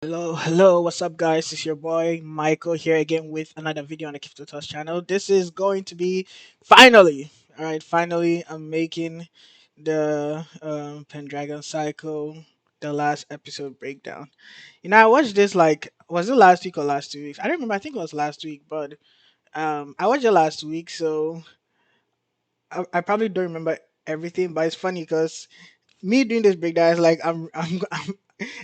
Hello, what's up, guys? It's your boy Michael here again with another video on the Keep Touch channel. This is going to be finally, all right, finally, I'm making the Pendragon Cycle, the last episode breakdown. I watched this like, was it last week or last 2 weeks? I don't remember, I think it was last week, but I watched it last week, so I probably don't remember everything, but it's funny because me doing this breakdown is like I'm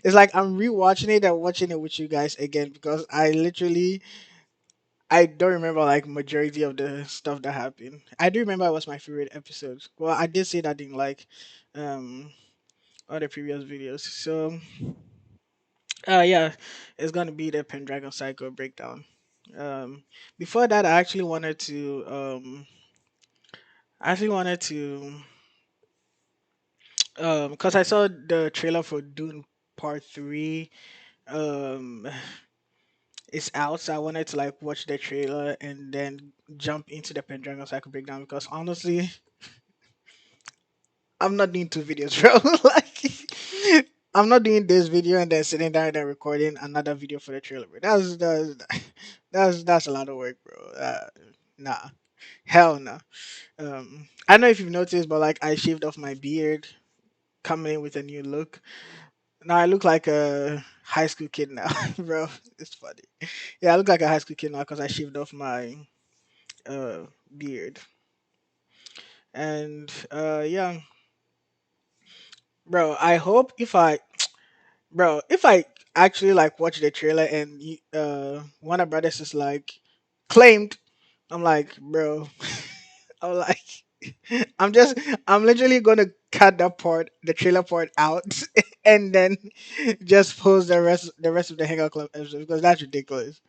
it's like I'm rewatching it and watching it with you guys again because I don't remember like majority of the stuff that happened. I do remember it was my favorite episode. Well, I did say that in like um other previous videos. So yeah, it's gonna be the Pendragon Cycle breakdown. Um Before that I actually wanted to because I saw the trailer for Dune Part 3 um it's out, so I wanted to like watch the trailer and then jump into the Pendragon Cycle breakdown because honestly, I'm not doing two videos, bro. Like, I'm not doing this video and then sitting down and then recording another video for the trailer, bro. That's a lot of work, bro. Nah, hell no. I don't know if you've noticed, but like I shaved off my beard, coming in with a new look. Now I look like a high school kid now, bro. It's funny. Yeah, I look like a high school kid now because I shaved off my beard. And yeah, bro. I hope if I actually like watch the trailer and Warner Brothers is like claimed, I'm like, bro. I'm like, I'm literally gonna cut that part, the trailer part out, and then just post the rest of the Hangout Club episode because that's ridiculous.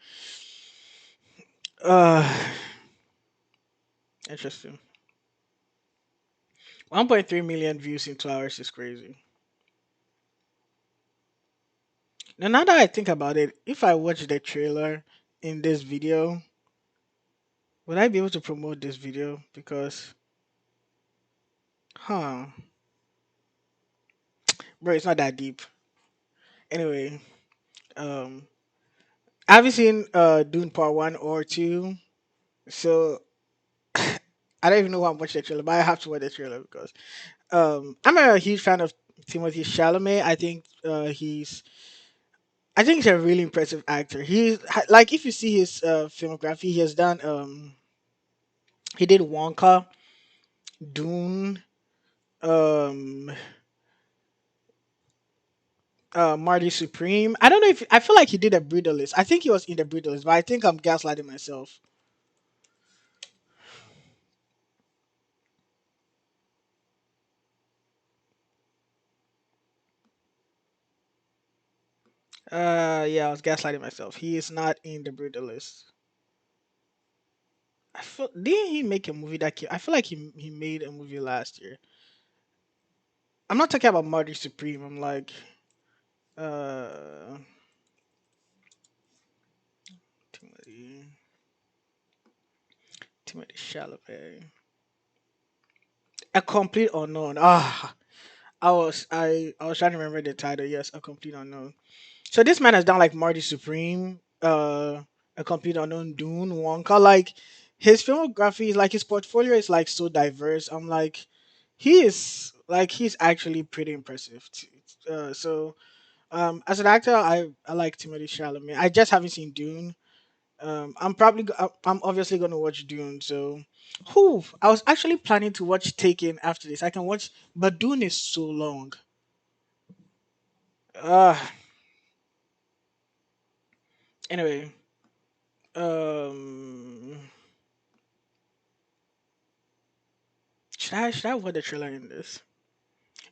Uh, Interesting. 1.3 million views in 2 hours is crazy. Now that I think about it, if I watch the trailer in this video, would I be able to promote this video? Because, huh, bro, it's not that deep. Anyway, um, I haven't seen Dune Part 1 or 2, so I don't even know why I'm watching the trailer, but I have to watch the trailer because I'm a huge fan of Timothy Chalamet. I think he's a really impressive actor. Like if you see his filmography, he has done he did Wonka, Dune, um Marty Supreme. I don't know if I feel like he did a Brutalist. I think he was in the Brutalist, but I think I'm gaslighting myself. Yeah, I was gaslighting myself. He is not in the Brutalist. Didn't he make a movie that came? I feel like he made a movie last year. I'm not talking about Marty Supreme. I'm like uh Timothy Timothy Chalamet. A Complete Unknown. I was trying to remember the title. Yes, A Complete Unknown. So this man has done like Marty Supreme, A Complete Unknown, Dune, Wonka. Like his filmography, like his portfolio is like so diverse. I'm like, he's actually pretty impressive. As an actor, I like Timothy Chalamet. I just haven't seen Dune. I'm obviously gonna watch Dune. So, I was actually planning to watch Taken after this. I can watch, but Dune is so long. Uh Anyway, um, should I watch the trailer in this?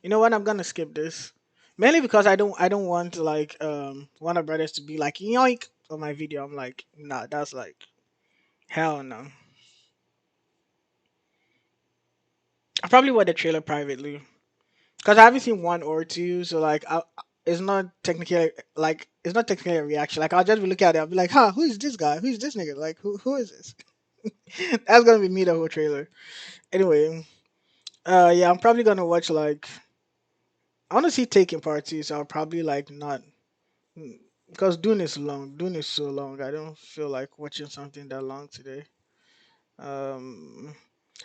You know what? I'm gonna skip this mainly because I don't want like Warner Brothers to be like yoink on my video. I'm like, nah, that's like hell no. I probably watch the trailer privately because I haven't seen one or two. So like, it's not technically a reaction. Like I'll just be looking at it. I'll be like, huh, who is this guy? Who is this nigga? Like who is this? That's gonna be me the whole trailer. Anyway, yeah, I'm probably gonna watch like I want to see Taken Part 2, so I'll probably like not because Dune is long. Dune is so long. I don't feel like watching something that long today. Um,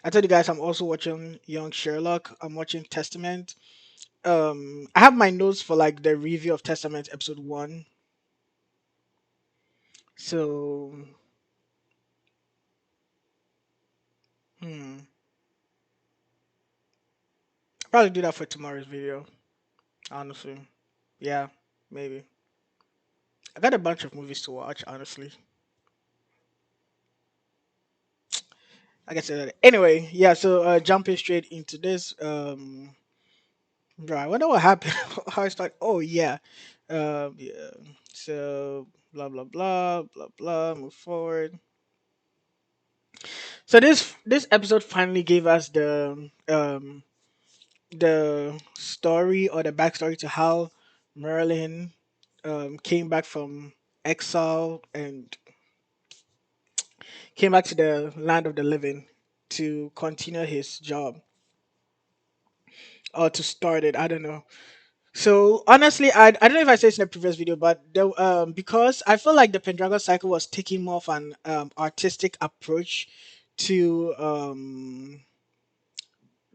I told you guys I'm also watching Young Sherlock. I'm watching Testament. I have my notes for like the review of Testament episode one. So, hmm, probably do that for tomorrow's video. Honestly, yeah, maybe. I got a bunch of movies to watch. Honestly, like I said. Anyway, yeah. So jumping straight into this. Bro, I wonder what happened. How I start. Oh yeah, yeah. So blah blah blah blah blah. Move forward. So this episode finally gave us the story or the backstory to how Merlin came back from exile and came back to the land of the living to continue his job or to start it. I don't know. So honestly, I don't know if I said this in the previous video, but because I feel like the Pendragon cycle was taking more of an artistic approach to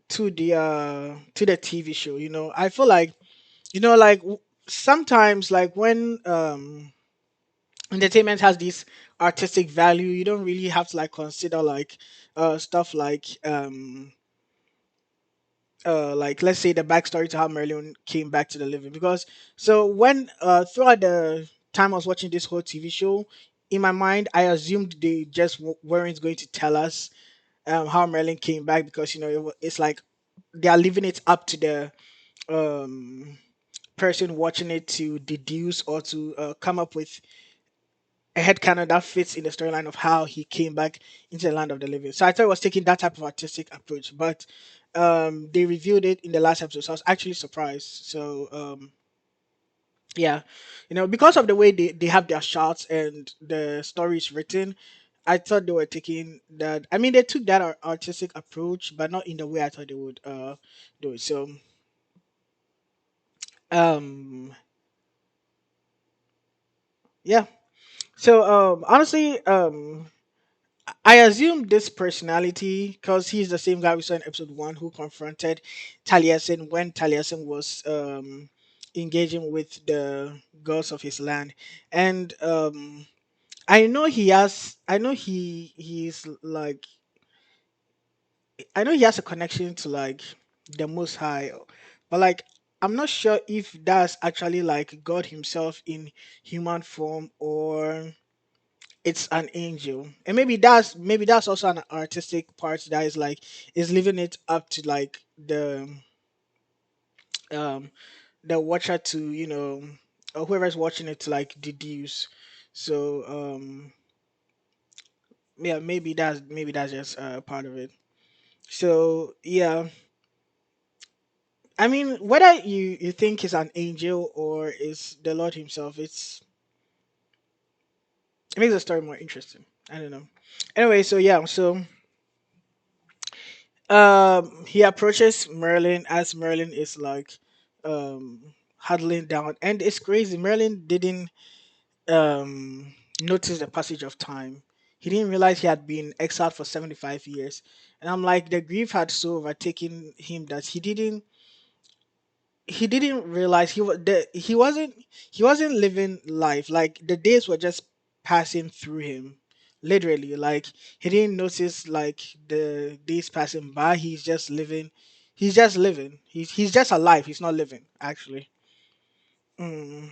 to the TV show. You know, I feel like sometimes like when entertainment has this artistic value, you don't really have to like consider like stuff like let's say the backstory to how Merlin came back to the living. Because so when throughout the time I was watching this whole TV show, in my mind I assumed they just weren't going to tell us how Merlin came back, because it's like they are leaving it up to the um person watching it to deduce or to come up with a headcanon that fits in the storyline of how he came back into the land of the living. So I thought it was taking that type of artistic approach, but they reviewed it in the last episode, so I was actually surprised. So yeah, because of the way they have their shots and the story is written, I thought they were taking that. I mean, they took that artistic approach, but not in the way I thought they would do it. So um yeah. So honestly, I assume this personality, because he's the same guy we saw in episode one who confronted Taliesin when Taliesin was engaging with the gods of his land, and I know he's like, I know he has a connection to like the Most High, but like I'm not sure if that's actually like God Himself in human form, or it's an angel. And maybe that's also an artistic part that is like is leaving it up to like um the watcher to or whoever's watching it to like deduce. So yeah, maybe that's just part of it. So yeah, I mean, whether you think it's an angel or is the Lord Himself, it makes the story more interesting. I don't know. Anyway, so yeah, so he approaches Merlin as Merlin is like huddling down, and it's crazy. Merlin didn't notice the passage of time. He didn't realize he had been exiled for 75 years. And I'm like, the grief had so overtaken him that he didn't realize he wasn't living life. Like the days were just passing through him, literally. Like he didn't notice like the days passing by. He's just living. He's just alive. He's not living actually. mm.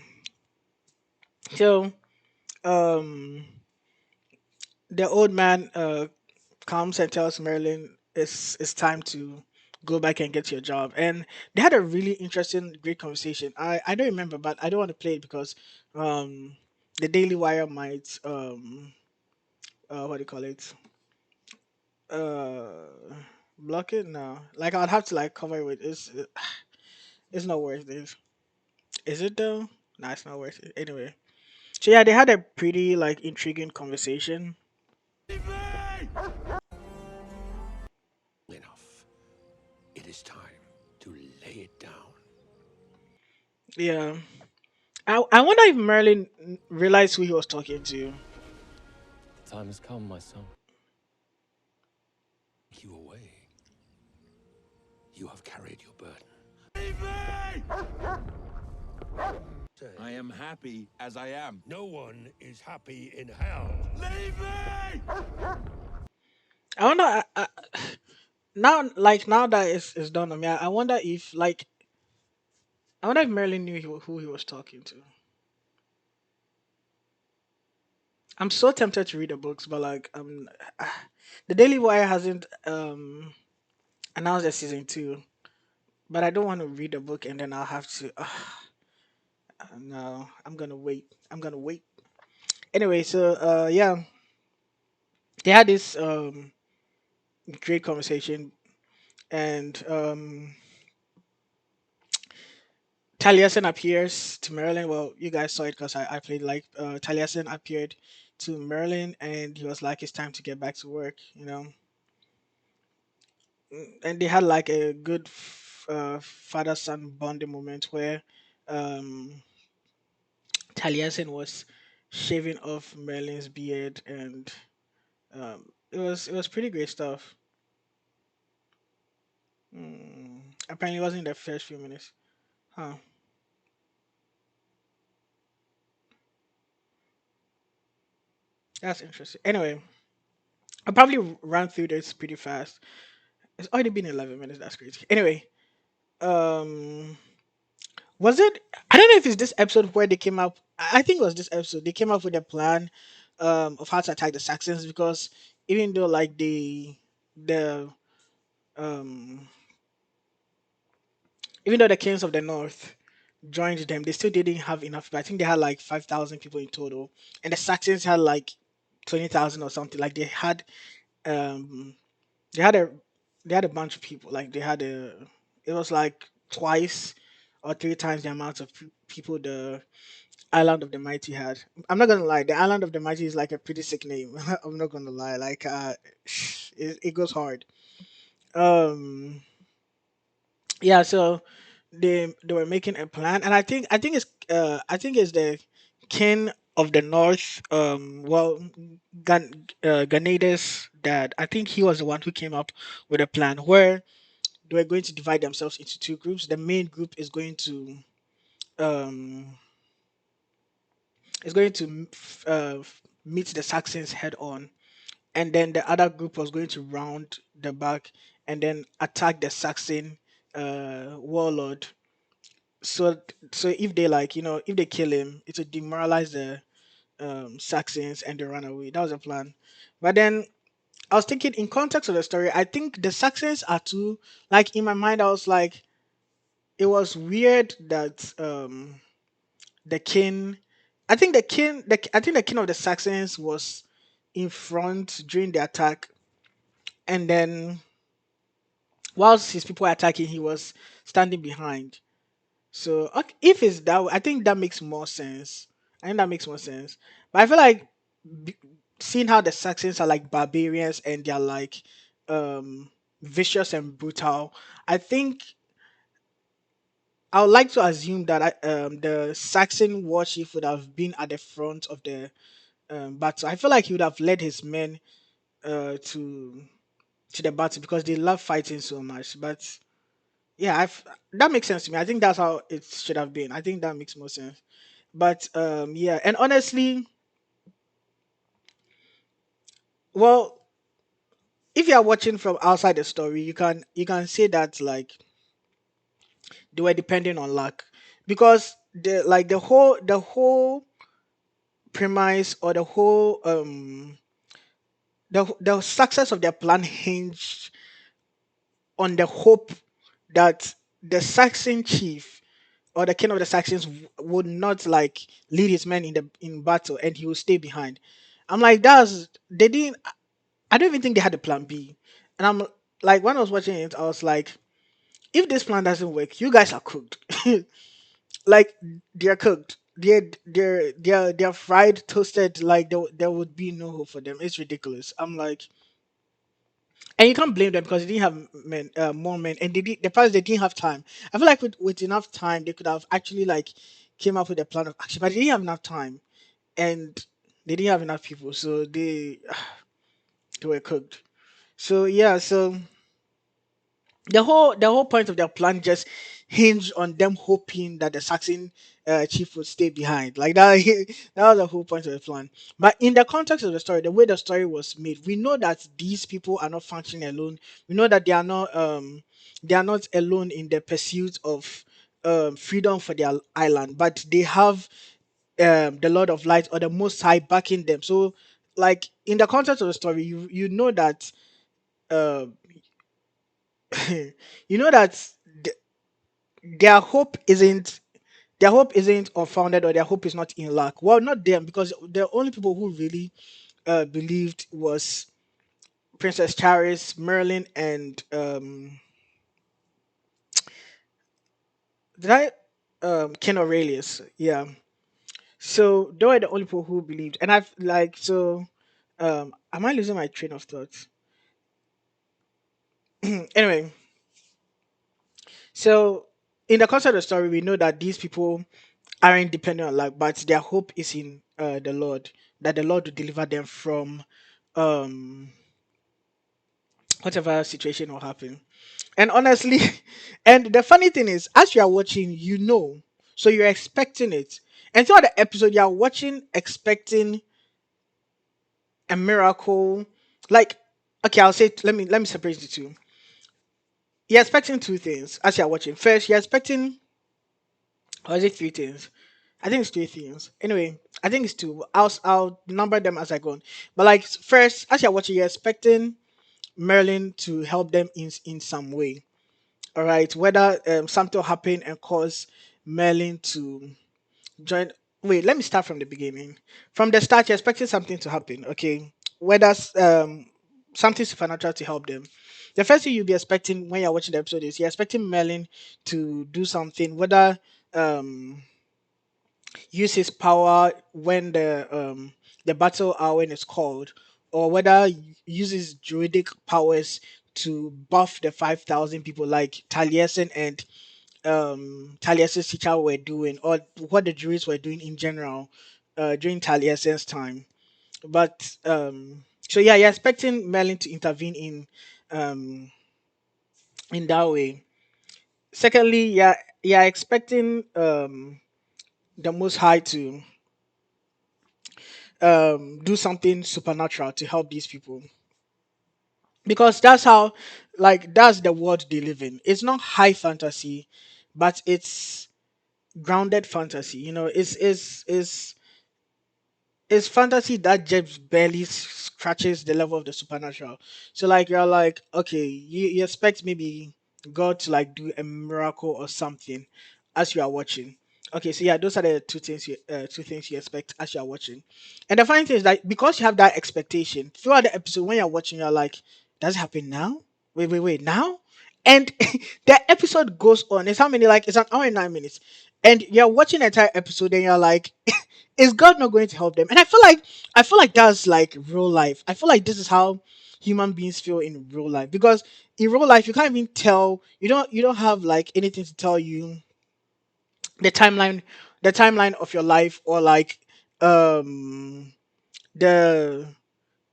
So um the old man comes and tells Merlin it's time to go back and get your job. And they had a really interesting, great conversation. I don't remember, but I don't want to play it because um the Daily Wire might what do you call it? Uh block it? No. Like I'd have to like cover it with it's not worth it. Is it though? No, it's not worth it. Anyway. So yeah, they had a pretty like intriguing conversation. Enough. It is time to lay it down. Yeah. I wonder if Merlin realized who he was talking to. The time has come, my son. You away. You have carried your burden. I am happy as I am. No one is happy in hell. Leave me! I wonder now, like now that it's done on me. I wonder if like I wonder if Merlin knew who he was talking to. I'm so tempted to read the books, but like the Daily Wire hasn't announced the season two. But I don't want to read the book and then I'll have to. No, I'm gonna wait. I'm gonna wait. Anyway, so yeah, they had this great conversation, and Taliesin appears to Merlin. Well, you guys saw it because I played like Taliesin appeared to Merlin, and he was like, "It's time to get back to work," you know. And they had like a good father son bonding moment where um, Taliesin was shaving off Merlin's beard, and it was pretty great stuff. Apparently, it wasn't the first few minutes. Huh. That's interesting. Anyway, I'll probably run through this pretty fast. It's already been 11 minutes. That's crazy. Anyway, um, was it? I don't know if it's this episode where they came up. I think it was this episode. They came up with a plan, of how to attack the Saxons because even though like the um, even though the kings of the north joined them, they still didn't have enough people. I think they had like 5,000 people in total, and the Saxons had like 20,000 or something. Like um they had a they had a bunch of people. Like they had a it was like twice or three times the amount of people the Island of the Mighty had. I'm not gonna lie, the Island of the Mighty is like a pretty sick name. I'm not gonna lie, like it goes hard. Um, yeah, so they were making a plan, and I think it's the king of the north. Well, Ganades dad. I think he was the one who came up with a plan where they were going to divide themselves into two groups. The main group um is going to meet the Saxons head on, and then the other group was going to round the back and then attack the Saxon warlord. So so if they like if they kill him, it would demoralize the Saxons and they run away. That was the plan. But then I was thinking in context of the story, I think the Saxons are too like in my mind. I was like, it was weird that the king I think the king of the Saxons was in front during the attack, and then whilst his people were attacking he was standing behind. So okay, if it's that way, I think that makes more sense. I think that makes more sense. But I feel like b- seeing how the Saxons are like barbarians and they're like um vicious and brutal, I think I would like to assume that the Saxon warship would have been at the front of the battle. I feel like he would have led his men to the battle because they love fighting so much. But yeah, that makes sense to me. I think that's how it should have been. I think that makes more sense. But yeah, and honestly, well, if you are watching from outside the story, you can say that like they were depending on luck because the whole premise or the success of their plan hinged on the hope that the Saxon chief or the king of the Saxons would not like lead his men in battle and he will stay behind. I'm like, that's they didn't. I don't even think they had a plan B. And I'm like, when I was watching it, I was like, if this plan doesn't work, you guys are cooked. Like they're cooked. They're fried, toasted. Like there would be no hope for them. It's ridiculous. I'm like, and you can't blame them because they didn't have more men, and the fact they didn't have time. I feel like with enough time, they could have actually like came up with a plan of action, but they didn't have enough time, and they didn't have enough people, so they were cooked. So yeah, so the whole point of their plan just hinged on them hoping that the Saxon chief would stay behind. Like that, that was the whole point of the plan. But in the context of the story, the way the story was made, we know that these people are not functioning alone. We know that they are not alone in the pursuit of freedom for their island, but they have the Lord of Light or the Most High backing them. So, like in the context of the story, you know that. Uh, you know that th- their hope isn't their hope isn't unfounded, or their hope is not in luck. Well, not them, because the only people who really believed was Princess Charis, Merlin, and did I King Aurelius? Yeah. So they were the only people who believed, and I've like so. Am I losing my train of thought? Anyway, so in the concept of the story, we know that these people aren't dependent on luck, but their hope is in the Lord, that the Lord will deliver them from um, whatever situation will happen. And honestly, and the funny thing is, as you are watching, you know, so you're expecting it. And throughout the episode, you are watching, expecting a miracle. Like, okay, I'll say, let me separate the two. You're expecting two things as you're watching. First, you're expecting, or is it three things? I think it's three things. Anyway, I think it's two. I'll number them as I go on. But like first, as you're watching, you're expecting Merlin to help them in some way. All right, whether something will happen and cause Merlin to join. Wait, let me start from the beginning. From the start, you're expecting something to happen. Okay, whether something supernatural to help them. The first thing you'll be expecting when you're watching the episode is you're expecting Merlin to do something, whether um use his power when the battle hour when it's called, or whether uses druidic powers to buff the 5,000 people like Taliesin and Taliesin's teacher were doing, or what the druids were doing in general during Taliesin's time. But so yeah, you're expecting Merlin to intervene um in that way. Secondly, yeah, expecting the Most High to do something supernatural to help these people, because that's how, like, that's the world they live in. It's not high fantasy, but it's grounded fantasy. You know, it's fantasy that just barely scratches the level of the supernatural. So like you're like, okay, you expect maybe God to like do a miracle or something as you are watching. Okay, so yeah, those are the two things you expect as you are watching. And the funny thing is that because you have that expectation throughout the episode, when you're watching, you're like, does it happen now? Wait, now? And the episode goes on. It's how many, like it's an hour and 9 minutes. And you're watching the entire episode and you're like, is God not going to help them? And I feel like that's like real life. I feel like this is how human beings feel in real life, because in real life you can't even tell, you don't have like anything to tell you the timeline the timeline of your life, or like um the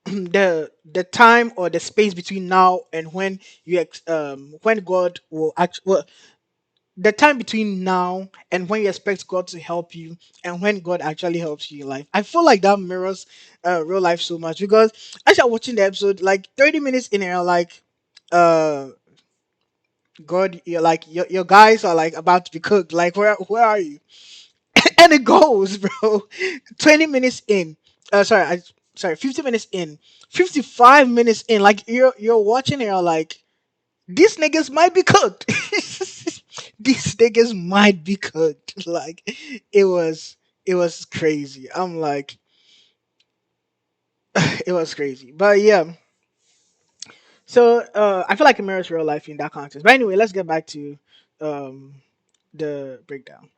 the time or the space between now and when when God will actually, the time between now and when you expect God to help you and when God actually helps you in life. I feel like that mirrors real life so much, because as you're watching the episode, like 30 minutes in, and you're like, uh, God, you're like your guys are like about to be cooked. Like where are you? And it goes, bro. 20 minutes in. Sorry, 50 minutes in. 55 minutes in. Like you're watching and you're like, these niggas might be cooked. These niggas might be cooked. Like it was crazy. I'm like, it was crazy. But yeah. So I feel like it mirrors real life in that context. But anyway, let's get back to um the breakdown.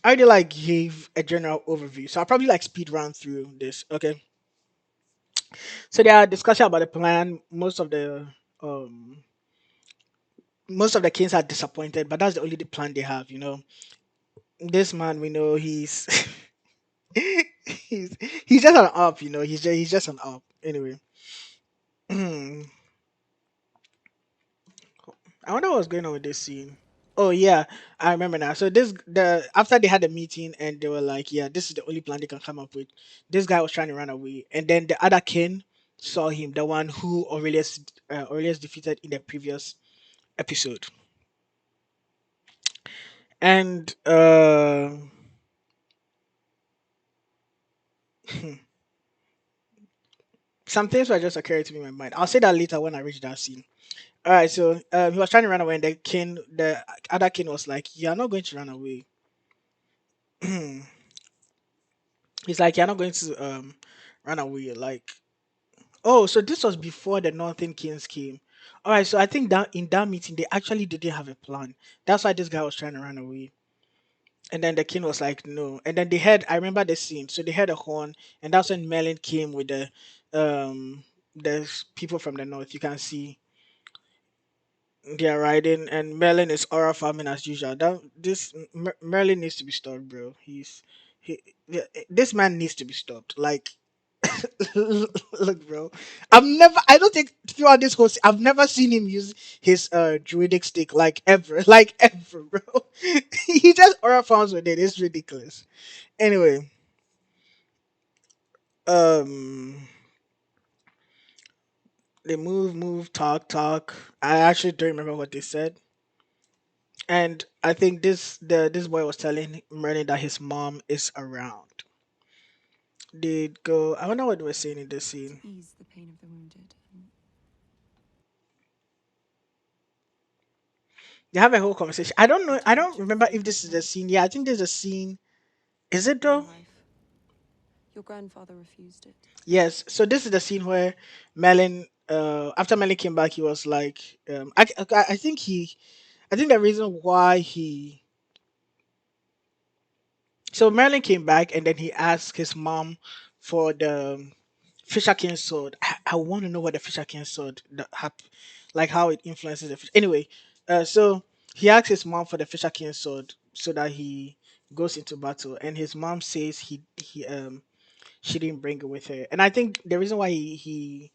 I already like gave a general overview, so I'll probably like speed run through this. Okay. So there are discussion about the plan. Um most of the kings are disappointed, but that's the only the plan they have, you know. This man, we know he's he's just an up, he's just an up. Anyway, I wonder what's going on with this scene. Oh yeah, I remember now. So the after they had a meeting and they were like, yeah, this is the only plan they can come up with. This guy was trying to run away, and then the other king saw him, the one who Aurelius defeated in the previous episode, and some things were just occurring to me in my mind. I'll say that later when I reach that scene. All right, so he was trying to run away, and the other king was like, "You're not going to run away." He's like, "You're not going to run away." Like, oh, so this was before the Northern Kings came. All right, so I think that in that meeting they actually didn't have a plan. That's why this guy was trying to run away. And then the king was like, "No." And then they had, I remember the scene. So they had a horn, and that's when Merlin came with the people from the north. You can see they are riding, and Merlin is aura farming as usual. Merlin needs to be stopped, bro. He yeah, this man needs to be stopped. Like, look, bro. I don't think throughout this whole, I've never seen him use his druidic stick like ever, like ever, bro. He just aura farms with it. It's ridiculous. Anyway, um, they move, talk. I actually don't remember what they said. And I think this boy was telling Merlin that his mom is around. They'd go. I wonder what they were saying in this To scene. ease the pain of the wounded. They have a whole conversation. I don't know. And I to don't reach remember for if freedom this is the again. scene. Yeah, I think there's a scene. Is it My though? life. Your grandfather refused it. Yes. So this is the scene where Merlin. After Merlin came back, he was like, I think I think the reason why he. So Merlin came back and then he asked his mom for the Fisher King's sword. I want to know what the Fisher King's sword like how it influences the fish. Anyway, so he asked his mom for the Fisher King's sword so that he goes into battle, and his mom says he she didn't bring it with her. And I think the reason why he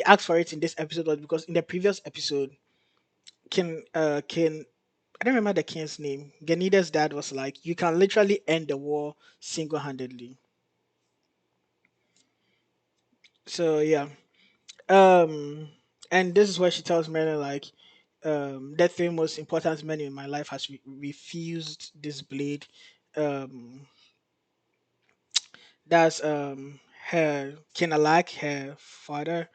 asked for it in this episode was because in the previous episode, King I don't remember the king's name. Ganida's dad was like, "You can literally end the war single handedly." So yeah, um, and this is where she tells Merlin like, "That three most important men in my life has refused this blade." Um, that's her Kinalak, her father,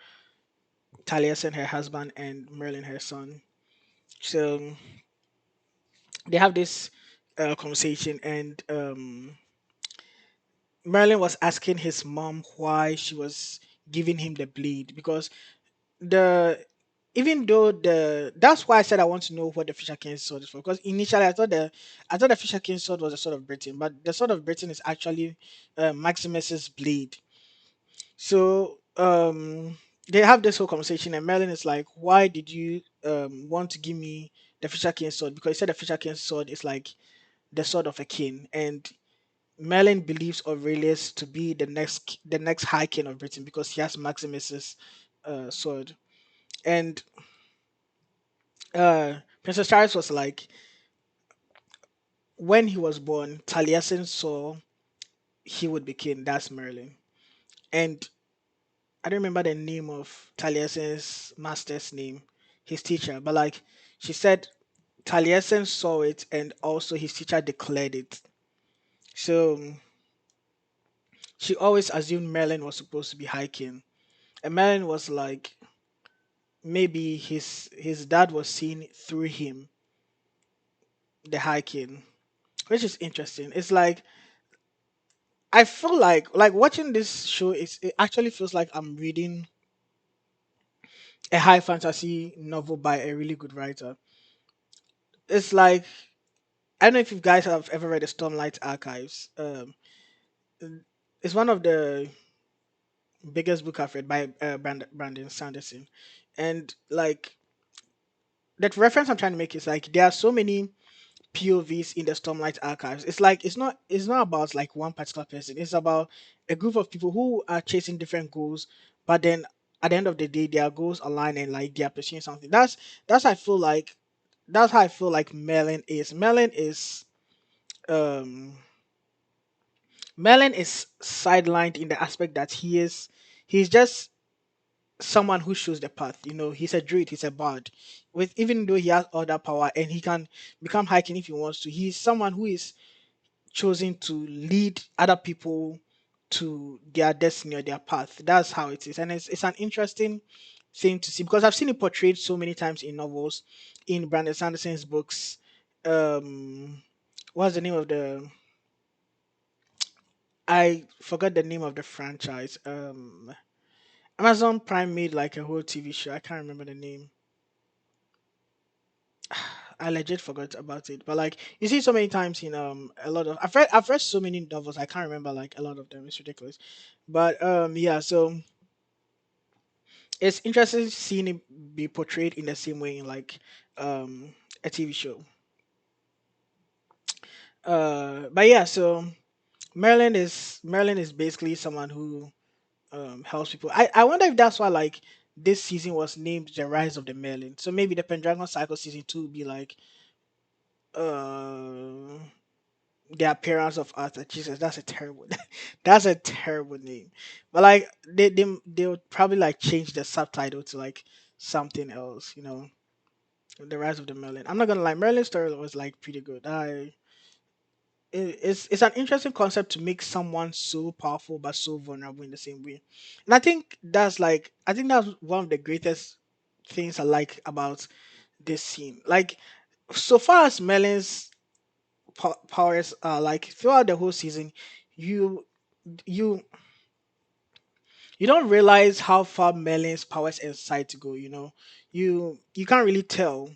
Taliesin, her husband, and Merlin, her son. So they have this conversation, and Merlin was asking his mom why she was giving him the blade because the even though that's why I said I want to know what the Fisher King's sword is for because initially I thought the Fisher King's sword was the sword of Britain, but the sword of Britain is actually Maximus's blade. So they have this whole conversation, and Merlin is like, "Why did you want to give me the Fisher King's sword?" Because he said the Fisher King's sword is like the sword of a king, and Merlin believes Aurelius to be the next High King of Britain because he has Maximus's sword. And Princess Charles was like, when he was born, Taliesin saw he would be king. That's Merlin. And I don't remember the name of Taliesin's master's name, his teacher, but like she said, Taliesin saw it and also his teacher declared it. So she always assumed Merlin was supposed to be High King. And Merlin was like, maybe his dad was seeing through him the High King, which is interesting. It's like I feel like watching this show. It actually feels like I'm reading a high fantasy novel by a really good writer. It's like I don't know if you guys have ever read the Stormlight Archives. It's one of the biggest book I've read by Brandon Sanderson, and like that reference I'm trying to make is like there are so many POVs in the Stormlight archives. It's like it's not about like one particular person. It's about a group of people who are chasing different goals, but then at the end of the day, their goals align and like they are pursuing something. That's how I feel like that's how I feel like Melon is. Um Melon is sidelined in the aspect that he's just someone who shows the path. He's a druid, he's a bard. With even though he has all that power and he can become High King if he wants to, he's someone who is choosing to lead other people to their destiny or their path. That's how it is, and it's an interesting thing to see because I've seen it portrayed so many times in novels, in Brandon Sanderson's books. What's the name of the? I forgot the name of the franchise. Amazon Prime made like a whole TV show. I can't remember the name. I legit forgot about it. But like you see so many times in a lot of I've read so many novels, I can't remember like a lot of them. It's ridiculous. But yeah, so it's interesting seeing it be portrayed in the same way in like a TV show. But yeah, so Marilyn is basically someone who helps people. I wonder if that's why like this season was named The Rise of the Merlin. So maybe the Pendragon Cycle season 2 would be like uh the appearance of Arthur. Jesus, that's a terrible that's a terrible name. But like they would probably like change the subtitle to like something else. The Rise of the Merlin. I'm not gonna lie, Merlin's story was like pretty good. It's an interesting concept to make someone so powerful but so vulnerable in the same way. And I think that's one of the greatest things I like about this scene. Like so far as Merlin's powers are like throughout the whole season, you you you don't realize how far Merlin's powers inside to go. You can't really tell,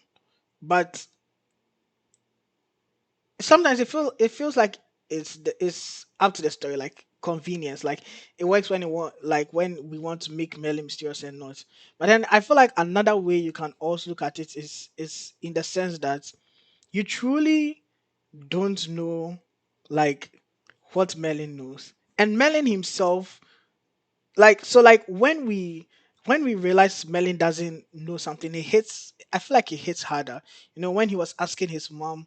but sometimes it feels like it's up to the story, like convenience. Like it works when it want like when we want to make Merlin mysterious and not. But then I feel like another way you can also look at it is in the sense that you truly don't know like what Merlin knows. And Merlin himself, like when we realize Merlin doesn't know something, I feel like it hits harder. When he was asking his mom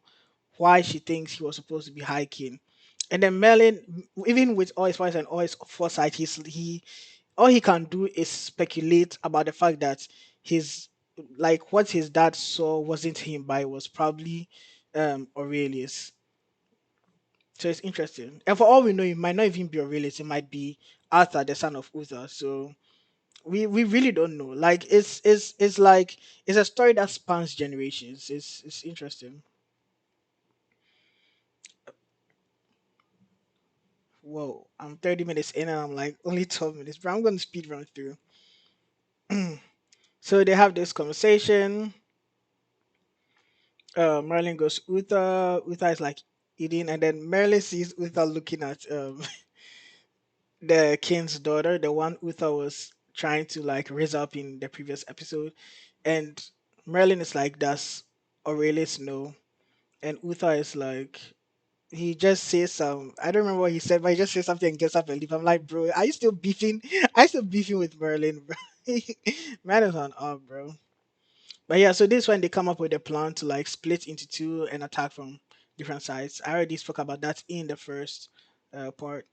why she thinks he was supposed to be High King. And then Merlin, even with all his powers and all his foresight, he all he can do is speculate about the fact that his like what his dad saw wasn't him, but it was probably Aurelius. So it's interesting. And for all we know, it might not even be Aurelius. It might be Arthur, the son of Uther. So we really don't know. Like it's like it's a story that spans generations. It's interesting. Whoa, I'm 30 minutes in and I'm like only 12 minutes, but I'm going to speed run through. So they have this conversation. Merlin goes Uther. Uther is like eating, and then Merlin sees Uther looking at the king's daughter, the one Uther was trying to like raise up in the previous episode. And Merlin is like, does Aurelius know? And Uther is like, he just says some, I don't remember what he said, but he just says something and gets up and leave. I'm like, bro, are you still beefing? Are you still beefing with Merlin, bro? Man is on up, bro. But yeah, so this one they come up with a plan to like split into two and attack from different sides. I already spoke about that in the first part.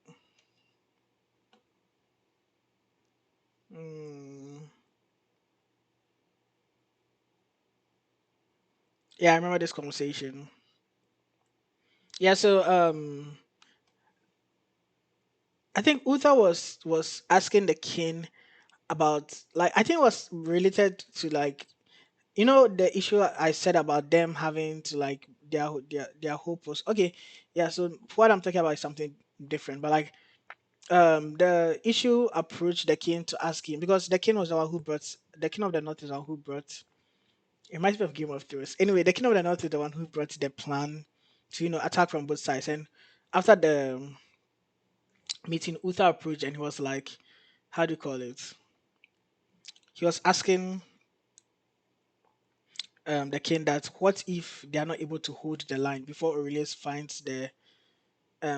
Mm, yeah, I remember this conversation. Yeah, so I think Uther was asking the king about like I think it was related to like the issue I said about them having to like their hope was okay. Yeah, so what I'm talking about is something different, but like the issue approached the king to ask him because the king was the one who brought the king of the north is the one who brought it might be of Game of Thrones. Anyway, the king of the north is the one who brought the plan to attack from both sides. And after the meeting, Uther approached and he was like, how do you call it? He was asking the king that what if they are not able to hold the line before Aurelius finds the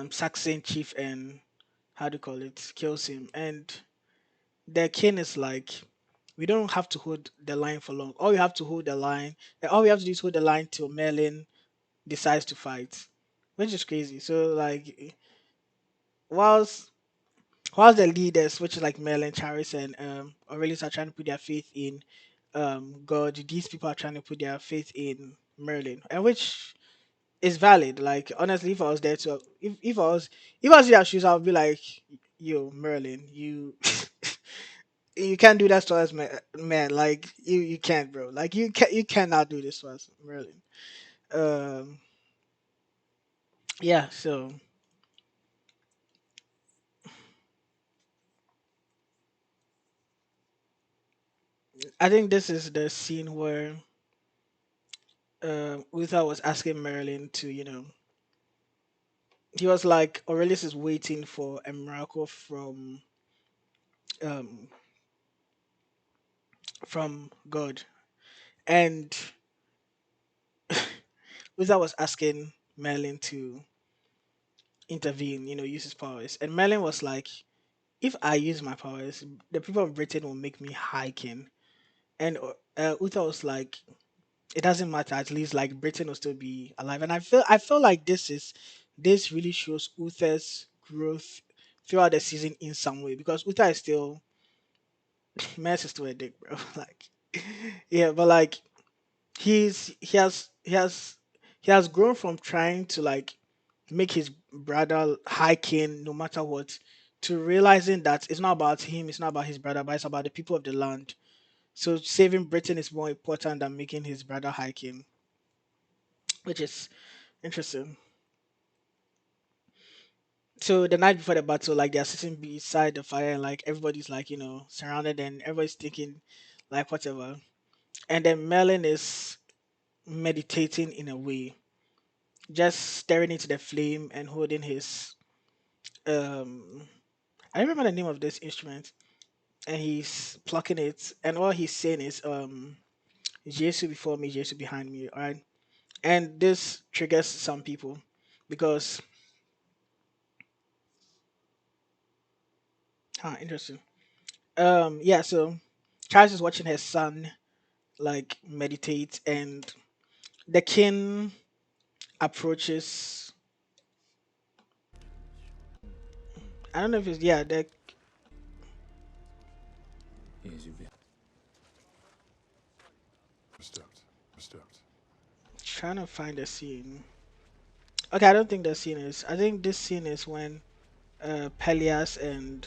Saxon chief and how do you call it kills him, and the king is like, we don't have to hold the line for long. All we have to hold the line, all we have to do is hold the line till Merlin decides to fight, which is crazy. So like, whilst whilst the leaders, which is like Merlin, Charis, and Aurelius, are trying to put their faith in God, these people are trying to put their faith in Merlin, and which is valid. Like honestly, if I was there to, if I was in their shoes, I would be like, yo, Merlin, you. You can't do that to us, man. Man, like you can't, bro. Like you cannot do this to us, Merlin. Um, yeah. So I think this is the scene where Uther was asking Merlin to, he was like, Aurelius is waiting for a miracle um from God, and Uther was asking Merlin to intervene, use his powers, and Merlin was like, if I use my powers, the people of Britain will make me High King. And Uther was like, it doesn't matter. At least like Britain will still be alive. And I feel like this really shows Uther's growth throughout the season in some way, because Uther is still Mess is still a dick, bro. Like, yeah, but like he has grown from trying to like make his brother High King no matter what, to realizing that it's not about him, it's not about his brother, but it's about the people of the land. So saving Britain is more important than making his brother High King, which is interesting. So the night before the battle, like they're sitting beside the fire, and like everybody's like, surrounded, and everybody's thinking like whatever. And then Merlin is meditating in a way, just staring into the flame and holding his um I remember the name of this instrument, and he's plucking it, and all he's saying is Jesus before me, Jesus behind me, alright? And this triggers some people because interesting. Yeah, so Charles is watching his son like meditate, and the king approaches. I don't know if it's, yeah, they're Here's your bit. trying to find the scene. Okay, I don't think the scene is. I think this scene is when Pelias and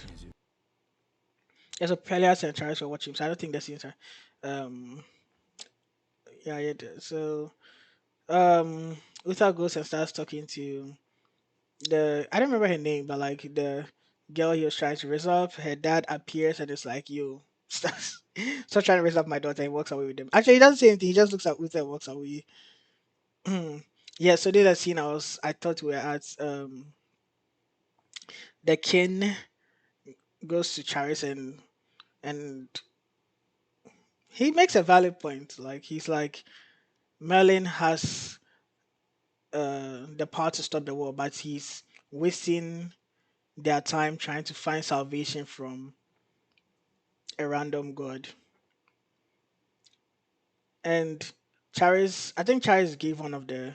Here's your Pelias and Charles were watching. So I don't think the scenes are. Um, yeah, yeah. So Uther goes and starts talking to I don't remember her name, but like the girl he was trying to raise up. Her dad appears and it's like, "You stop trying to raise up my daughter." And walks away with them. Actually, he doesn't say anything. He just looks at Uther and walks away. Yeah. So there's a scene I thought we were at. The king goes to Charis, and he makes a valid point. Like he's like, Merlin has the power to stop the war, but he's wasting their time trying to find salvation from a random god. And Charis, I think Charis gave one of the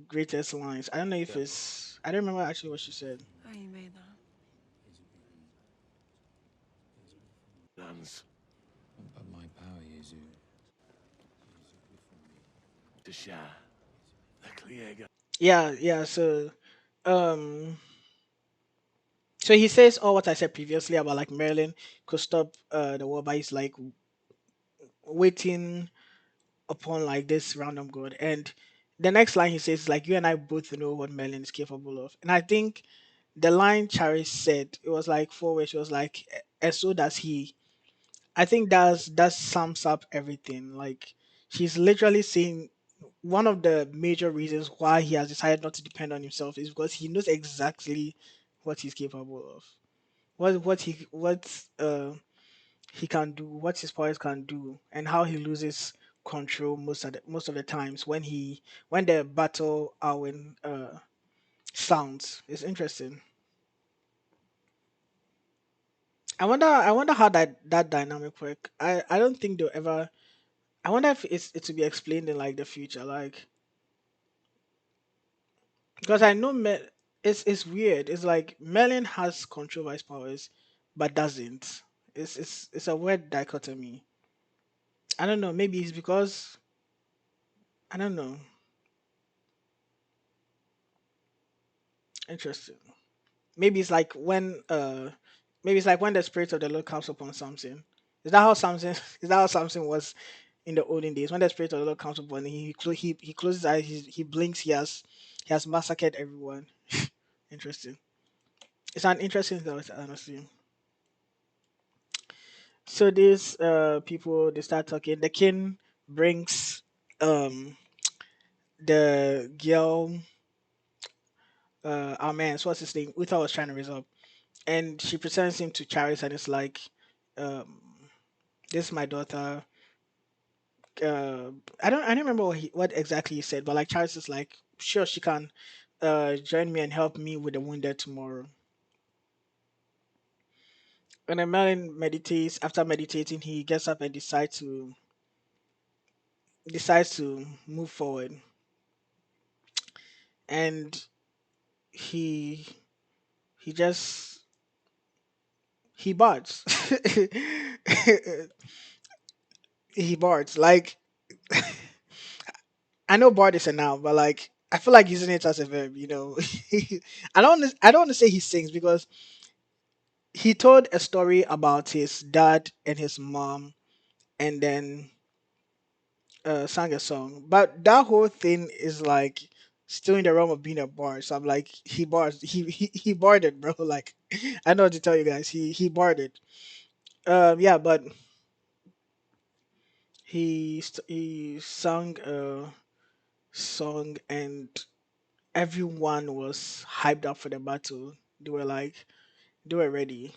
greatest lines. I don't know if it's, I don't remember actually what she said. Oh, you made that. Lands but my power, Yezu. to share. The Kliega. Yeah, yeah. Um, so he says all what I said previously about like Merlin could stop the war, but he's like waiting upon like this random god. And the next line he says like, you and I both know what Merlin is capable of. And I think the line Charis said, it was like four words. She was like, and so does he. I think that sums up everything. Like she's literally saying one of the major reasons why he has decided not to depend on himself is because he knows exactly what he's capable of. What he can do, what his powers can do, and how he loses control most of the times when the battle Arwen sounds. It's interesting. I wonder how that dynamic work. I don't think they'll ever. I wonder if it's to be explained in like the future, like because I know it's weird. It's like Merlin has control of his powers, but doesn't. It's a weird dichotomy. I don't know. Maybe it's because I don't know. Interesting. Maybe it's like when maybe it's like when the spirit of the Lord comes upon something. Is that how something is that how something was in the olden days? When the spirit of the Lord comes upon him, he closes his eyes, he blinks, he has massacred everyone. Interesting. It's an interesting thought, honestly. So these people they start talking. The king brings um the girl our man, so what's his name? Uther was trying to resolve. And she presents him to Charis and it's like um this is my daughter. I don't remember what exactly he said, but like Charles is like, sure she can join me and help me with the wounded tomorrow. And then Merlin meditates. After meditating, he gets up and decides to move forward. And he he just he bards. He bards like I know bard is a noun, but like I feel like using it as a verb. I don't want to say he sings because he told a story about his dad and his mom and then sang a song, but that whole thing is like still in the realm of being a bard. So I'm like he barded, bro. Like I know what to tell you guys, he barded. Yeah, but he sung a song and everyone was hyped up for the battle. They were like they were ready.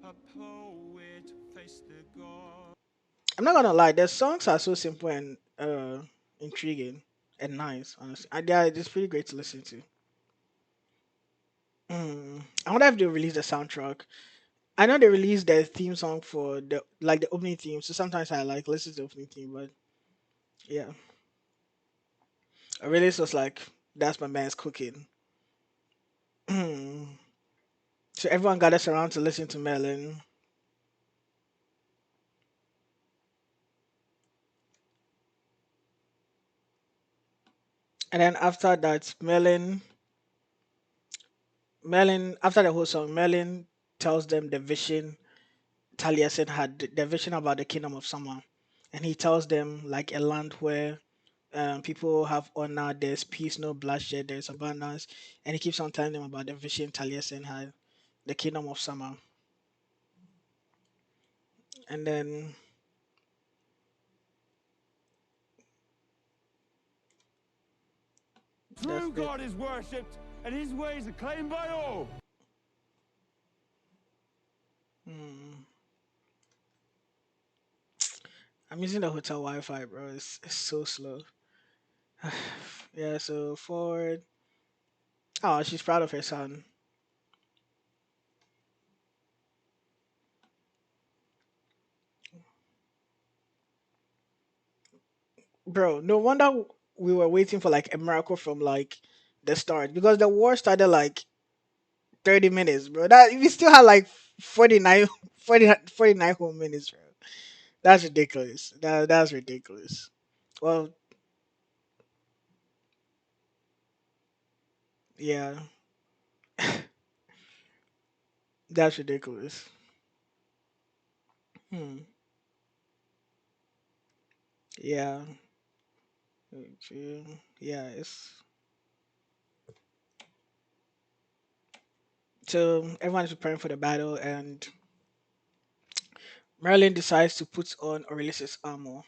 A poet faced the god. I'm not gonna lie, the songs are so simple and intriguing and nice, honestly. And yeah, it's pretty great to listen to. I wonder if they release the soundtrack. I know they released the theme song for the opening theme, so sometimes I like listen to the opening theme, but yeah. I really was like that's my man's cooking. So everyone gathers around to listen to Melon. And then after that, Melon after the whole song, Melon tells them the vision Taliesin had, the vision about the kingdom of summer, and he tells them like a land where people have honor, there's peace, no bloodshed, there's abundance, and he keeps on telling them about the vision Taliesin had, the kingdom of summer, and then that's True it. God is worshipped, and his ways are claimed by all. Hmm. I'm using the hotel Wi-Fi, bro. It's so slow. Yeah, so forward. Oh, she's proud of her son, bro. No wonder we were waiting for like a miracle from like the start because the war started like 30 minutes, bro. That we still had like 49, 49 whole minutes, bro. That's ridiculous. That's ridiculous. Well, yeah, that's ridiculous. Hmm. Yeah. Yeah, it's so everyone is preparing for the battle and Merlin decides to put on Aurelius's armor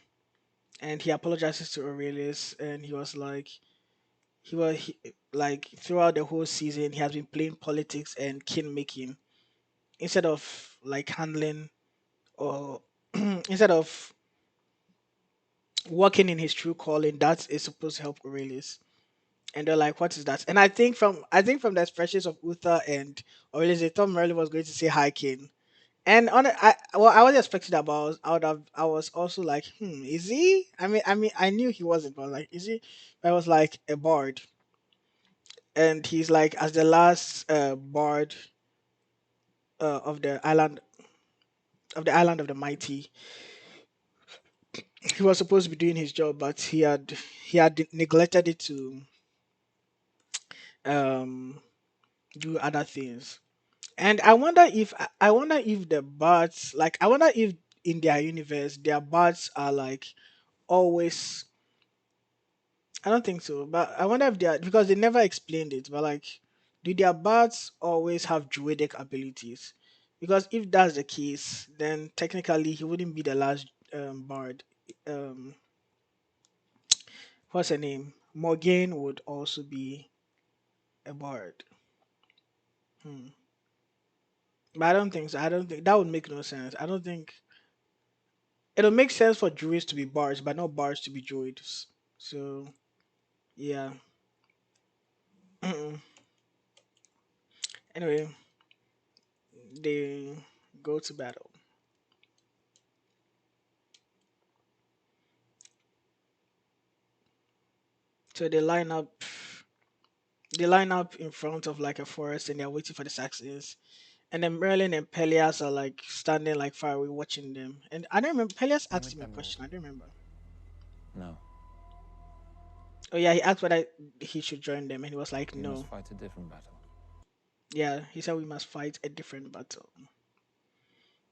and he apologizes to Aurelius and he was like like throughout the whole season he has been playing politics and king making instead of like handling or instead of working in his true calling, that is supposed to help Aurelius. And they're like, "What is that?" And I think from the expressions of Uther and Aurelius, they thought Merlin was going to say hi, King. And I was expecting that, but I was also like, is he? I mean, I knew he wasn't, but like, is he? But I was like a bard, and he's like as the last bard of the island of the mighty. He was supposed to be doing his job, but he had neglected it to um do other things. And I wonder if the bards, like, I wonder if in their universe their bards are like always. I don't think so, but I wonder if they are, because they never explained it. But like, do their bards always have druidic abilities? Because if that's the case, then technically he wouldn't be the last bard. Um, what's her name? Morgaine would also be a bard. Hmm. But I don't think so. I don't think that would make no sense. I don't think it'll make sense for druids to be bards, but not bards to be druids. So yeah. Anyway, they go to battle. So they line up in front of like a forest and they're waiting for the Saxons. And then Merlin and Pelias are like standing like far away watching them. And I don't remember, Pelias Can we asked him a come with? question. I don't remember. No. Oh yeah, he asked whether he should join them and he was like We must no. fight a different battle. Yeah, he said we must fight a different battle.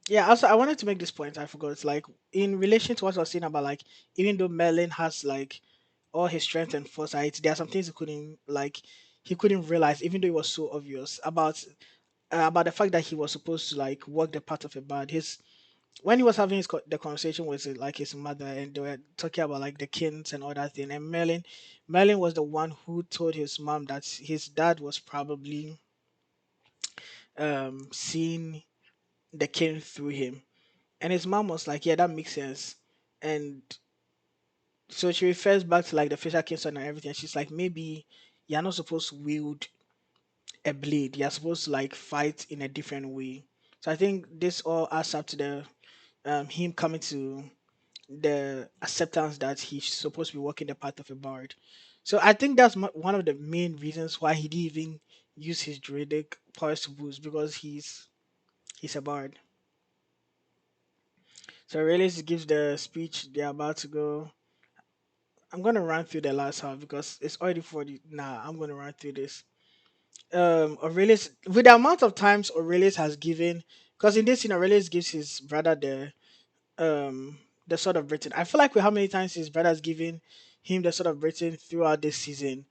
Yeah, also I wanted to make this point, I forgot. It's like in relation to what I was saying about like even though Merlin has like all his strength and foresight, there are some things he couldn't realize, even though it was so obvious about the fact that he was supposed to like walk the path of a bard. His When he was having the conversation with like his mother, and they were talking about like the kings and all that thing, and Merlin was the one who told his mom that his dad was probably seeing the king through him, and his mom was like, "Yeah, that makes sense." And so she refers back to like the Fisher Kingston and everything. She's like, maybe you're not supposed to wield a blade. You're supposed to like fight in a different way. So I think this all adds up to the him coming to the acceptance that he's supposed to be walking the path of a bard. So I think that's one of the main reasons why he didn't even use his druidic powers to boost, because he's a bard. So Aurelius gives the speech. They're about to go. I'm gonna run through the last half because it's already 40. Nah, I'm gonna run through this. Aurelius, with the amount of times Aurelius has given, because in this scene Aurelius gives his brother the sword of Britain. I feel like with how many times his brother has given him the sword of Britain throughout this season,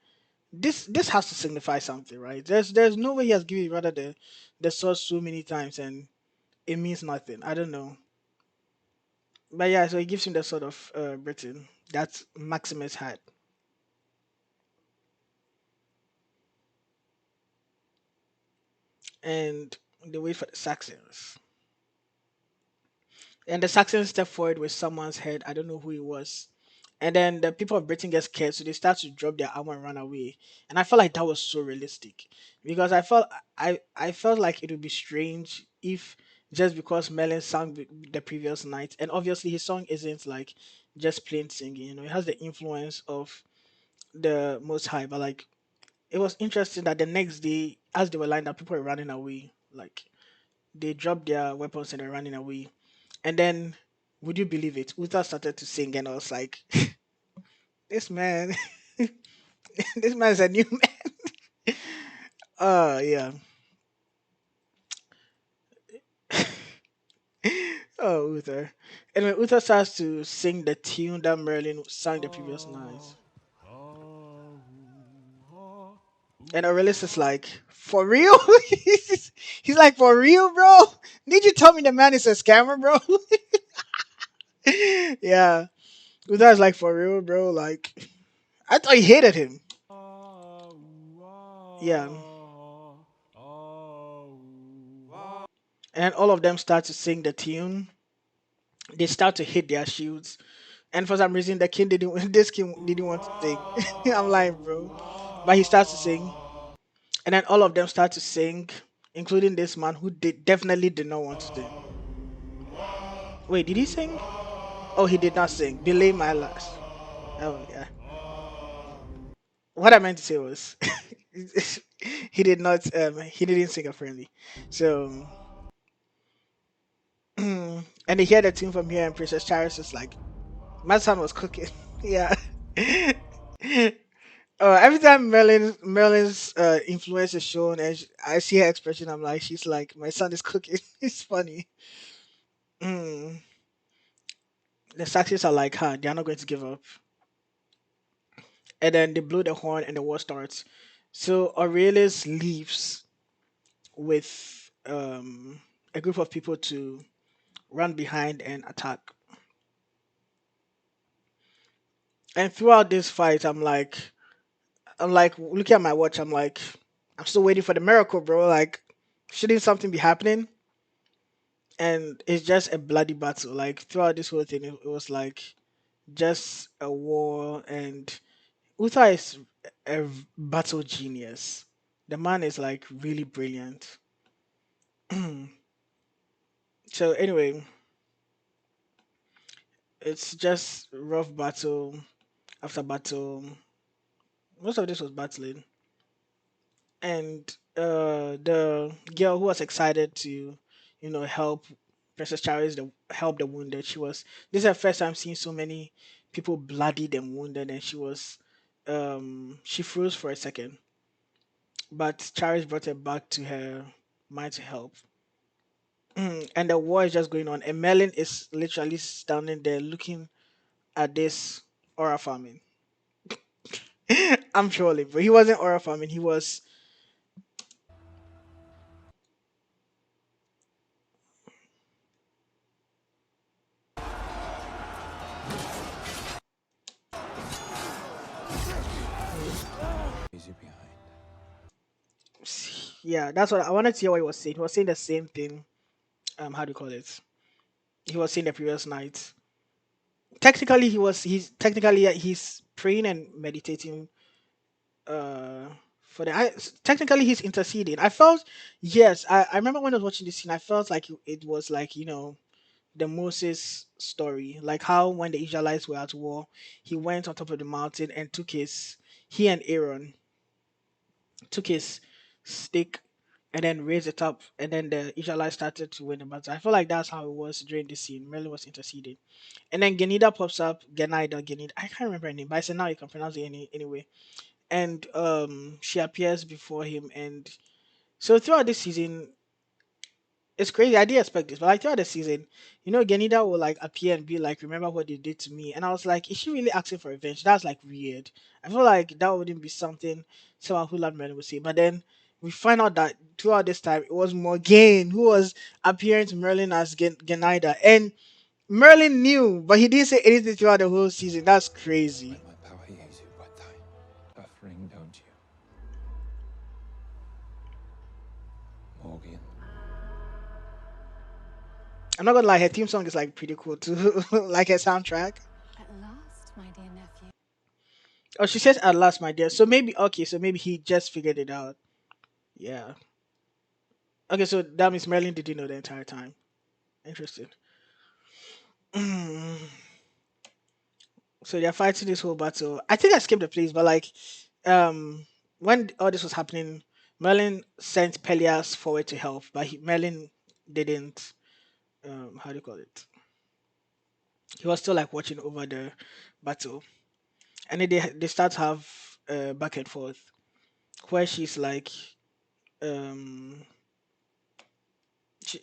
this has to signify something, right? There's no way he has given his brother the sword so many times and it means nothing. I don't know, but yeah, so he gives him the sword of Britain that Maximus had, and they wait for the Saxons. And the Saxons step forward with someone's head. I don't know who it was. And then the people of Britain get scared, so they start to drop their armor and run away. And I felt like that was so realistic, because I felt like it would be strange if, just because Merlin sang the previous night, and obviously his song isn't like just plain singing. It has the influence of the Most High. But like, it was interesting that the next day, as they were lined up, people were running away. Like, they dropped their weapons and they're running away. And then, would you believe it? Uther started to sing, and I was like, "This man, this man is a new man." Yeah. Oh, Uther. Anyway, Uther starts to sing the tune that Merlin sang the previous night, and Aurelius is like, "For real?" He's like, "For real, bro? Did you tell me the man is a scammer, bro?" Yeah. Uther is like, "For real, bro? Like, I thought you hated him." Yeah. And all of them start to sing the tune. They start to hit their shields, And for some reason, the king didn't. This king didn't want to sing. I'm like, bro, but he starts to sing, and then all of them start to sing, including this man who definitely did not want to sing. Wait, did he sing? Oh, he did not sing. Belay my last. Oh yeah. What I meant to say was, he did not. He didn't sing apparently. So, and they hear the tune from here, and Princess Charis is like, my son was cooking. Yeah. Every time Merlin's influence is shown, and I see her expression, I'm like, she's like, my son is cooking. It's funny. Mm. The Saxons are like, huh, they're not going to give up. And then they blow the horn, and the war starts. So Aurelius leaves with a group of people to run behind and attack. And throughout this fight, I'm like looking at my watch. I'm like, I'm still waiting for the miracle, bro. Like, shouldn't something be happening? And it's just a bloody battle. Like throughout this whole thing, it was like just a war. And Uther is a battle genius. The man is like really brilliant. So anyway, it's just rough battle after battle. Most of this was battling, and the girl who was excited to, help Princess Charis, help the wounded. This is her first time seeing so many people bloodied and wounded, and she froze for a second, but Charis brought her back to her mind to help. And the war is just going on, and Merlin is literally standing there looking at this aura farming. I'm trolling, but he wasn't aura farming. He was. Easy behind. Yeah, that's what I wanted to hear what he was saying. He was saying the same thing. How do you call it? He was saying the previous night. Technically, he's praying and meditating. Uh, for technically he's interceding. I felt yes. I remember when I was watching this scene. I felt like it was like the Moses story, like how when the Israelites were at war, he went on top of the mountain and he and Aaron took his stick and then raised it up, and then the Israelites started to win the battle. I feel like that's how it was during this scene. Merlin was interceding, and then Genida pops up. Genida. I can't remember her name, but I said now you can pronounce it anyway. And she appears before him, and so throughout this season, it's crazy. I didn't expect this, but like throughout the season, Genida will like appear and be like, "Remember what they did to me?" And I was like, "Is she really asking for revenge?" That's like weird. I feel like that wouldn't be something someone who loved Merlin would say. But then we find out that throughout this time, it was Morgaine who was appearing to Merlin as Genida, and Merlin knew, but he didn't say anything throughout the whole season. That's crazy. Let my power use you, but suffering, don't you? Morgan. I'm not gonna lie, her theme song is like pretty cool too, like her soundtrack. At last, my dear nephew. Oh, she says at last, my dear. So maybe okay, so maybe he just figured it out. Yeah. Okay, so that means Merlin didn't know the entire time. Interesting. So they're fighting this whole battle. I think I skipped the place, but like, um, when all this was happening, Merlin sent Pelias forward to help, but Merlin didn't. How do you call it? He was still like watching over the battle, and then they start to have back and forth, where she's like, um, she,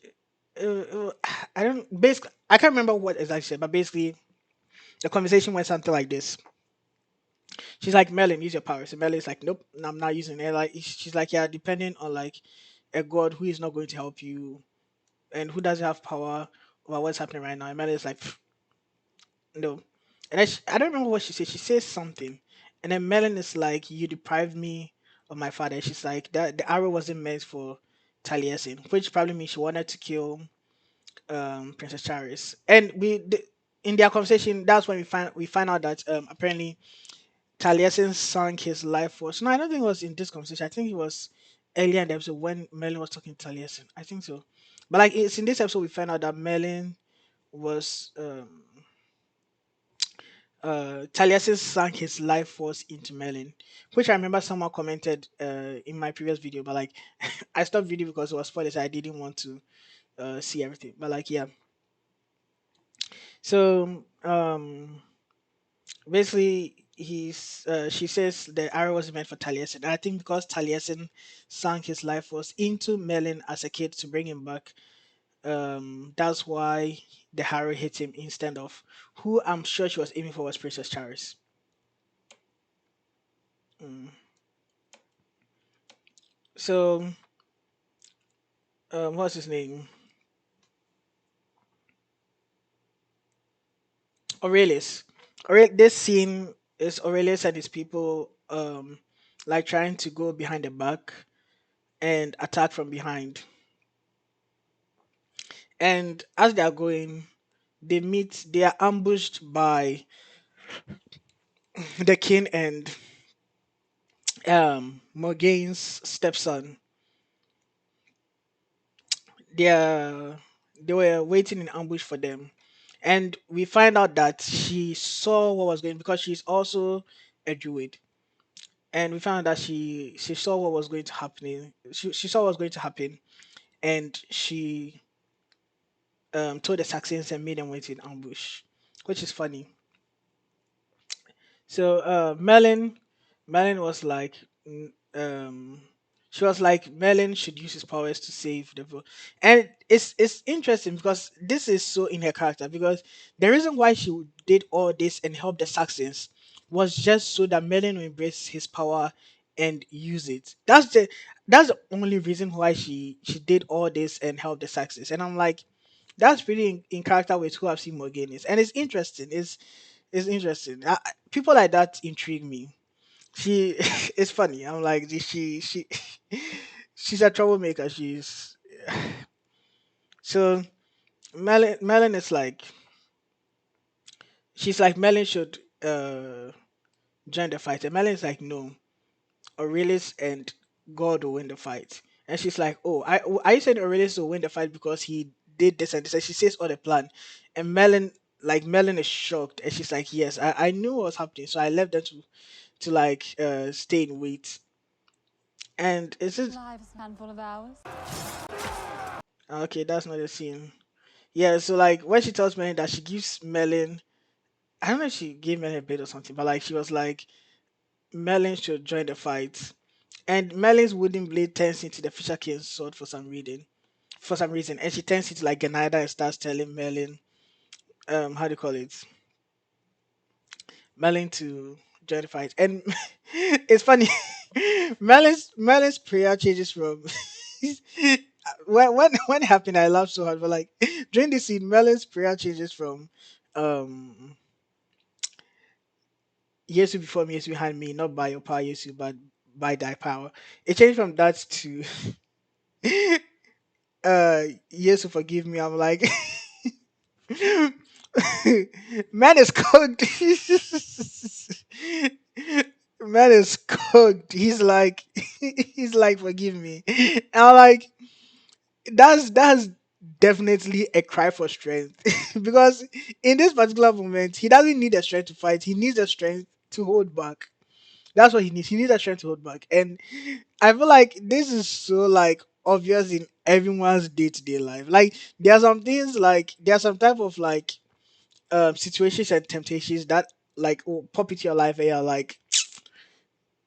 I don't basically I can't remember what exactly she said, but basically the conversation went something like this. She's like, Merlin, use your powers. And Merlin's like, nope, no, I'm not using it. Like she's like, yeah, depending on like a god who is not going to help you and who doesn't have power over what's happening right now. And Merlin's like, "Pff, no. And then I don't remember what she said. She says something, and then Merlin is like, you deprived me of my father. She's like, that the arrow wasn't meant for Taliesin, which probably means she wanted to kill Princess Charis. And in their conversation, that's when we find out that apparently Taliesin sank his life force. No, I don't think it was in this conversation. I think it was earlier in the episode when Merlin was talking to Taliesin. I think so. But like it's in this episode we find out that Merlin was Taliesin sank his life force into Merlin, which I remember someone commented in my previous video, but like I stopped video because it was spoilers. I didn't want to see everything. But like yeah, so basically she says the arrow was meant for Taliesin. And I think because Taliesin sank his life force into Merlin as a kid to bring him back, that's why the arrow hit him instead of who I'm sure she was aiming for was Princess Charis. Mm. So what's his name? Aurelius. This scene is Aurelius and his people like trying to go behind the back and attack from behind. And as they are going, they are ambushed by the king and Morgane's stepson. They are they were waiting in ambush for them. And we find out that she saw what was going because she's also a druid. And we found out that she saw what was going to happen. She saw what was going to happen and she told the Saxons and made them wait in ambush, which is funny. So Merlin was like, she was like, Merlin should use his powers to save the world, and it's interesting because this is so in her character because the reason why she did all this and help the Saxons was just so that Merlin will embrace his power and use it. That's the only reason why she did all this and help the Saxons, and I'm like. That's really in character with who I've seen Morgan is, and it's interesting. It's interesting. People like that intrigue me. She it's funny. I'm like she she's a troublemaker. She's so Melon is like she's like Melon should join the fight, and Melon is like no, Aurelius and God will win the fight. And she's like, oh, I said Aurelius will win the fight because he did this and this. And she says all the plan, and Melon is shocked, and she's like, yes, I knew what was happening, so I left them to like stay in wait. And it's just Lives a handful of hours. okay. That's not the scene. Yeah. So like when she tells Melon that she gives Melon, I don't know if she gave Melon a bit or something, but like she was like Melon should join the fight, and Melon's wooden blade turns into the Fisher King's sword for some reason, and she turns into like Ganida and starts telling Melon, how do you call it, Melon to join the fight, and it's funny. Melon's prayer changes from when it happened. I laughed so hard, but like during this scene, Melon's prayer changes from um "Yesu before me, Yesu behind me, not by your power, Yesu, but by thy power." It changed from that to "Yesu forgive me." I'm like, man is cooked. Man is cooked. He's like, forgive me. And I'm like, that's definitely a cry for strength because in this particular moment, he doesn't need the strength to fight. He needs the strength to hold back. That's what he needs. He needs the strength to hold back. And I feel like this is so like obvious in everyone's day to day life. Like there are some things like there are some type of like situations and temptations that like will pop into your life and you're like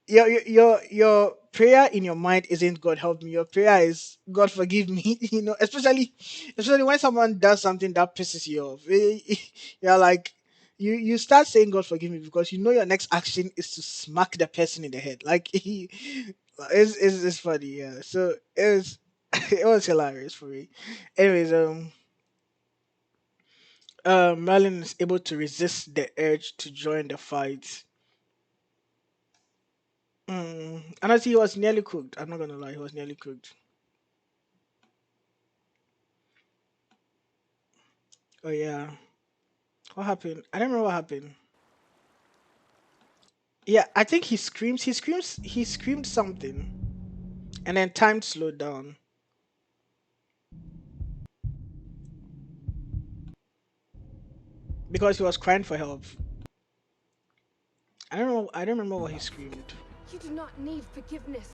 your prayer in your mind isn't God help me. Your prayer is God forgive me. Especially when someone does something that pisses you off. You're like you start saying God forgive me because you know your next action is to smack the person in the head. Like it's funny, yeah. So it was it was hilarious for me. Anyways, Merlin is able to resist the urge to join the fight. And I see he was nearly cooked. I'm not gonna lie, he was nearly cooked. Oh yeah. What happened? I don't remember what happened. Yeah, I think he screams. He screams. He screamed something, and then time slowed down because he was crying for help. I don't know. I don't remember what he screamed. You do not need forgiveness.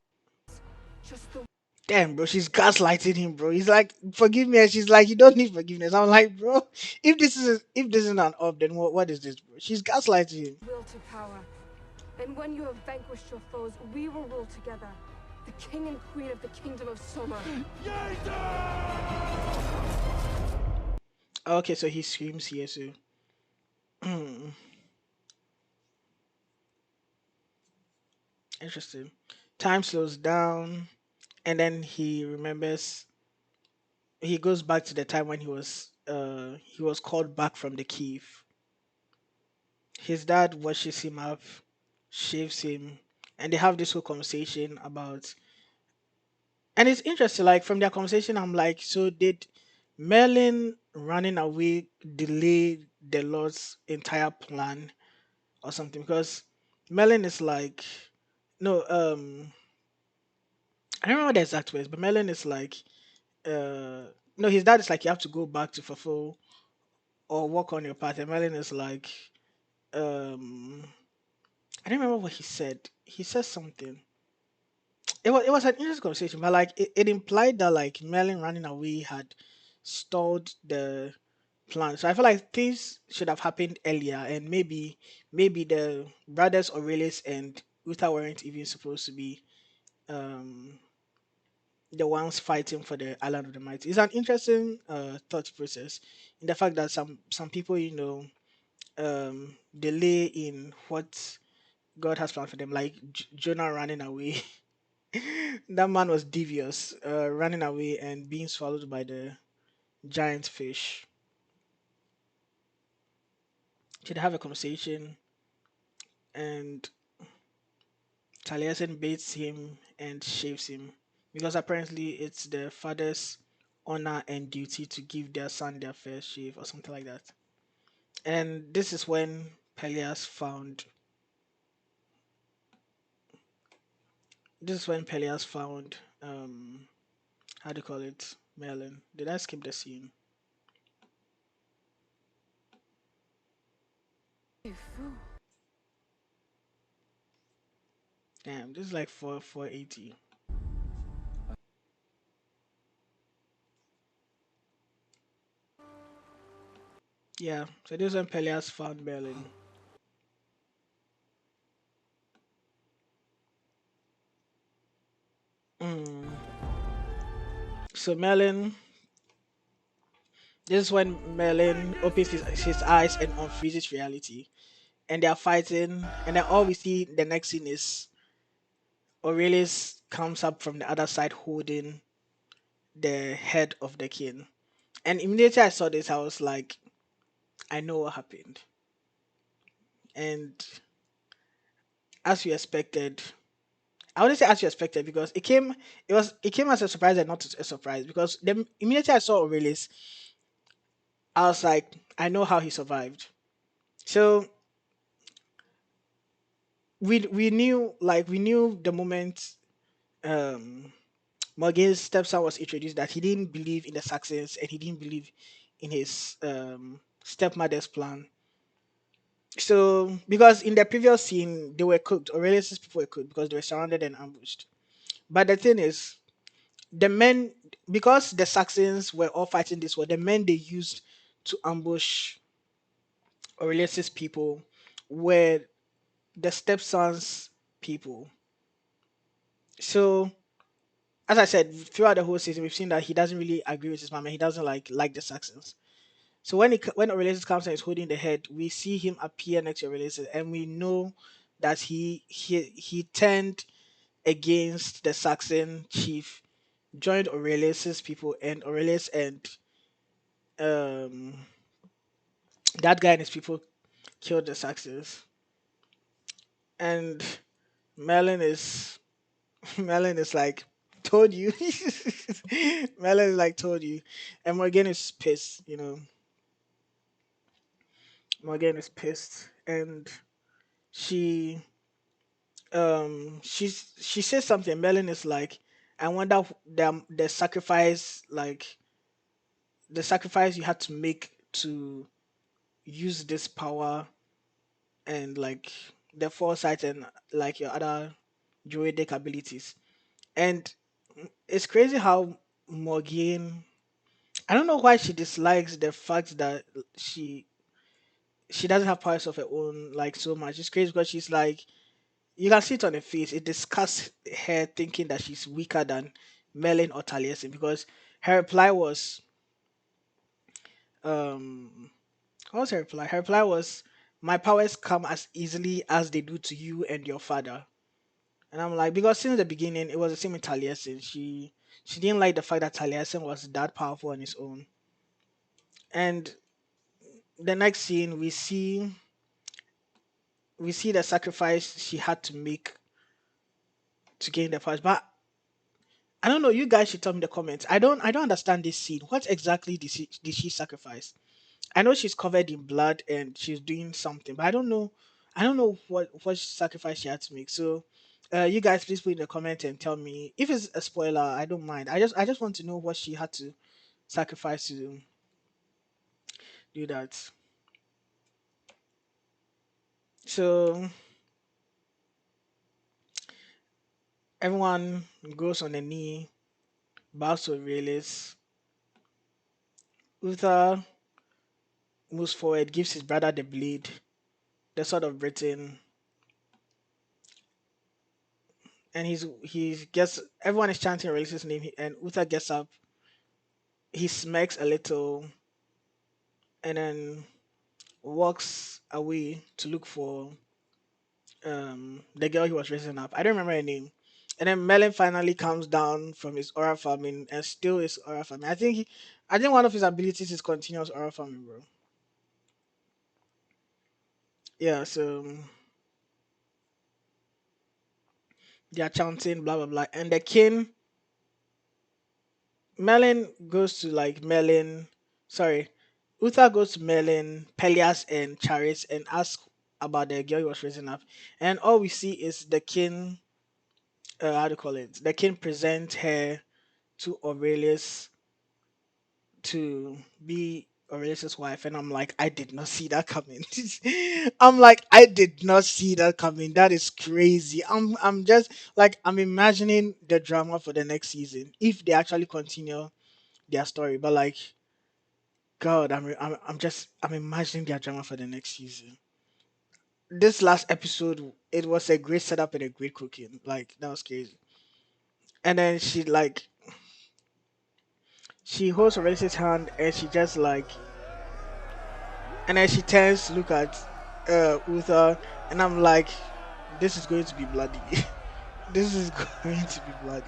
Just the Damn, bro, she's gaslighting him, bro. He's like, forgive me, and she's like, you don't need forgiveness. I'm like, bro, if this isn't an up, then what is this, bro? She's gaslighting him. will to power. And when you have vanquished your foes, we will rule together. The king and queen of the kingdom of Soma. Okay, so he screams here, so interesting. Time slows down, and then he remembers. He goes back to the time when he was called back from the cave. His dad washes him up, shaves him, and they have this whole conversation about. And it's interesting, like from their conversation, I'm like, so did Merlin running away delay the Lord's entire plan or something? Because Merlin is like, no, I don't remember the exact words, but Merlin is like, uh, no, his dad is like, you have to go back to fulfill or work on your path. And Merlin is like, um, I don't remember what he said. He said something. It was an interesting conversation, but like it implied that like Merlin running away had stalled the plan. So I feel like things should have happened earlier, and maybe the brothers Aurelius and Uther weren't even supposed to be um the ones fighting for the island of the mighty. It's an interesting thought process in the fact that some people delay in what God has planned for them, like Jonah running away. That man was devious, running away and being swallowed by the giant fish. Should have a conversation, and Taliesin baits him and shaves him because apparently it's the father's honor and duty to give their son their first shave or something like that. And this is when Peleas found how do you call it, Merlin. Did I skip the scene? You fool. Damn, this is like 480. Yeah, so this is when Peleas found Merlin. Mm. So Merlin, this is when Merlin opens his eyes and unfreezes reality, and they are fighting. And then all we see the next scene is Aurelius comes up from the other side holding the head of the king. And immediately I saw this, I was like, I know what happened. And as we expected, I wouldn't say as you expected because it came as a surprise and not a surprise because the immediately I saw Aurelius, I was like, I know how he survived. So we knew the moment um Morgan's stepson was introduced that he didn't believe in the Saxons and he didn't believe in his stepmother's plan. So because in the previous scene they were cooked, Aurelius's people were cooked because they were surrounded and ambushed. But the thing is, the men, because the Saxons were all fighting this war, the men they used to ambush Aurelius's people were the stepson's people. So as I said, throughout the whole season, we've seen that he doesn't really agree with his mom and he doesn't like the Saxons. So when Aurelius comes and is holding the head, we see him appear next to Aurelius, and we know that he turned against the Saxon chief, joined Aurelius's people, and Aurelius and um that guy and his people killed the Saxons. And Merlin is Merlin is like, told you. Merlin is like, told you. And Morgan is pissed. Morgan is pissed, and she she says something. Melon is like, I wonder the sacrifice, like the sacrifice you had to make to use this power and like the foresight and like your other druidic abilities. And it's crazy how Morgan, I don't know why she dislikes the fact that she she doesn't have powers of her own like so much. It's crazy because she's like, you can see it on her face. It disgusts her thinking that she's weaker than Melon or Taliesin, because her reply was um what was her reply? Her reply was, my powers come as easily as they do to you and your father. And I'm like, because since the beginning it was the same with Taliesin. She didn't like the fact that Taliesin was that powerful on his own. And the next scene we see the sacrifice she had to make to gain the powers. But I don't know, you guys should tell me in the comments. I don't understand this scene. What exactly did she sacrifice? I know she's covered in blood and she's doing something, but I don't know what sacrifice she had to make. So you guys please put in the comment and tell me. If it's a spoiler, I don't mind. I just want to know what she had to sacrifice to do that. So everyone goes on a knee, bows to Aurelius. Uther moves forward, gives his brother the blade, the sword of Britain, and he gets everyone is chanting Aurelius' name, and Uther gets up, he smirks a little, and then walks away to look for the girl he was raising up. I don't remember her name. And then Melon finally comes down from his aura farming and still is aura farming. I think one of his abilities is continuous aura farming, bro. Yeah, so they are chanting blah blah blah. And the king Melon goes to like Melon sorry. Uther goes to Melon, Pelias and Charis and asks about the girl he was raising up. And all we see is the king how to call it? The king presents her to Aurelius to be Aurelius's wife, and I'm like, I did not see that coming. I'm like, I did not see that coming. That is crazy. I'm just like I'm imagining the drama for the next season if they actually continue their story. But like, God, I'm imagining their drama for the next season. This last episode, it was a great setup and a great cooking. Like that was crazy. And then she holds Aurelius's hand and she just like and then she turns to look at Uther, and I'm like, this is going to be bloody. This is going to be bloody.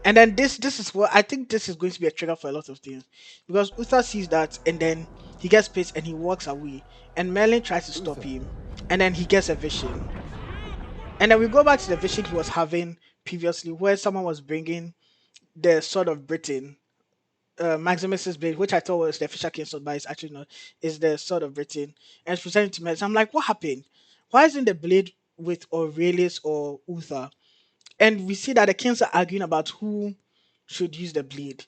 And then this is what I think this is going to be a trigger for a lot of things. Because Uther sees that and then he gets pissed and he walks away. And Merlin tries to stop Uther. him. And then he gets a vision. And then we go back to the vision he was having previously where someone was bringing the sword of Britain, Maximus's blade, which I thought was the Fisher King's sword, but it's actually not, is the sword of Britain. And it's presenting to me. So I'm like, what happened? Why isn't the blade with Aurelius or Uther? And we see that the kings are arguing about who should use the blade.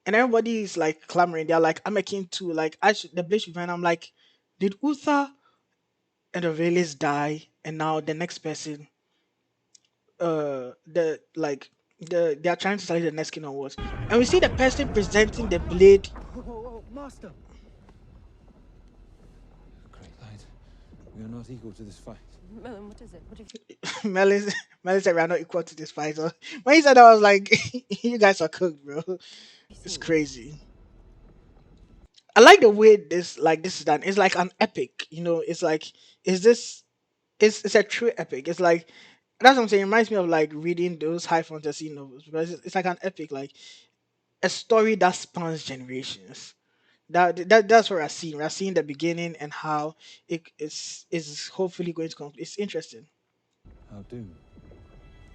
And everybody is like clamoring. They're like, I'm a king too. Like, the blade should be mine. I'm like, did Uther and Aurelius die? And now the next person, the like, they are trying to select the next king onwards. And we see the person presenting the blade. Master! Great light. We are not equal to this fight. Melon, what is it? What have Melis, Melis said we are not equal to this fight. So when he said that, I was like, you guys are cooked, bro. you It's seen? crazy. I like the way this is done. It's like an epic, It's like, is this? It's a true epic. It's like that's what I'm saying. It reminds me of like reading those high fantasy novels because it's like an epic, like a story that spans generations. That's what I've seen. We're seeing the beginning and how it is hopefully going to come. It's interesting. Our doom.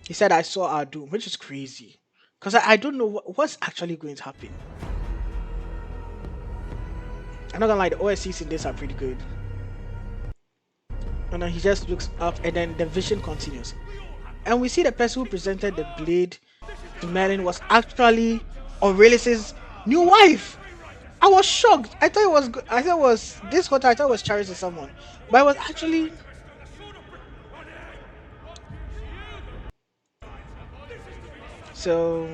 He said, I saw our doom, which is crazy. Because I don't know what's actually going to happen. I'm not gonna lie, the OSCs in this are pretty good. And then he just looks up, and then the vision continues. And we see the person who presented the blade to Merlin was actually Aurelius's new wife. I was shocked. I thought it was. I thought it was this hotel. I thought it was Charis or someone, but it was actually. So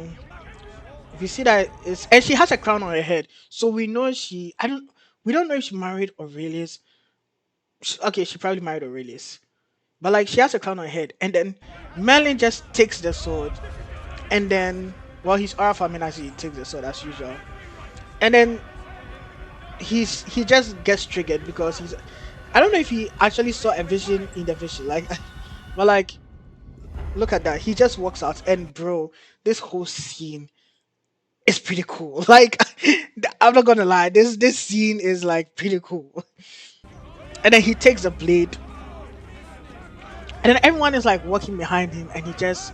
if you see that, it's and she has a crown on her head, so we know she. I don't. We don't know if she married Aurelius. Okay, she probably married Aurelius, but like she has a crown on her head, and then Merlin just takes the sword, and then well, he's aura farming as he takes the sword as usual, and then he just gets triggered because he's. I don't know if he actually saw a vision in the vision, like, but like look at that. He just walks out, and bro, this whole scene is pretty cool. Like, I'm not gonna lie, this scene is like pretty cool. And then he takes the blade, and then everyone is like walking behind him, and he just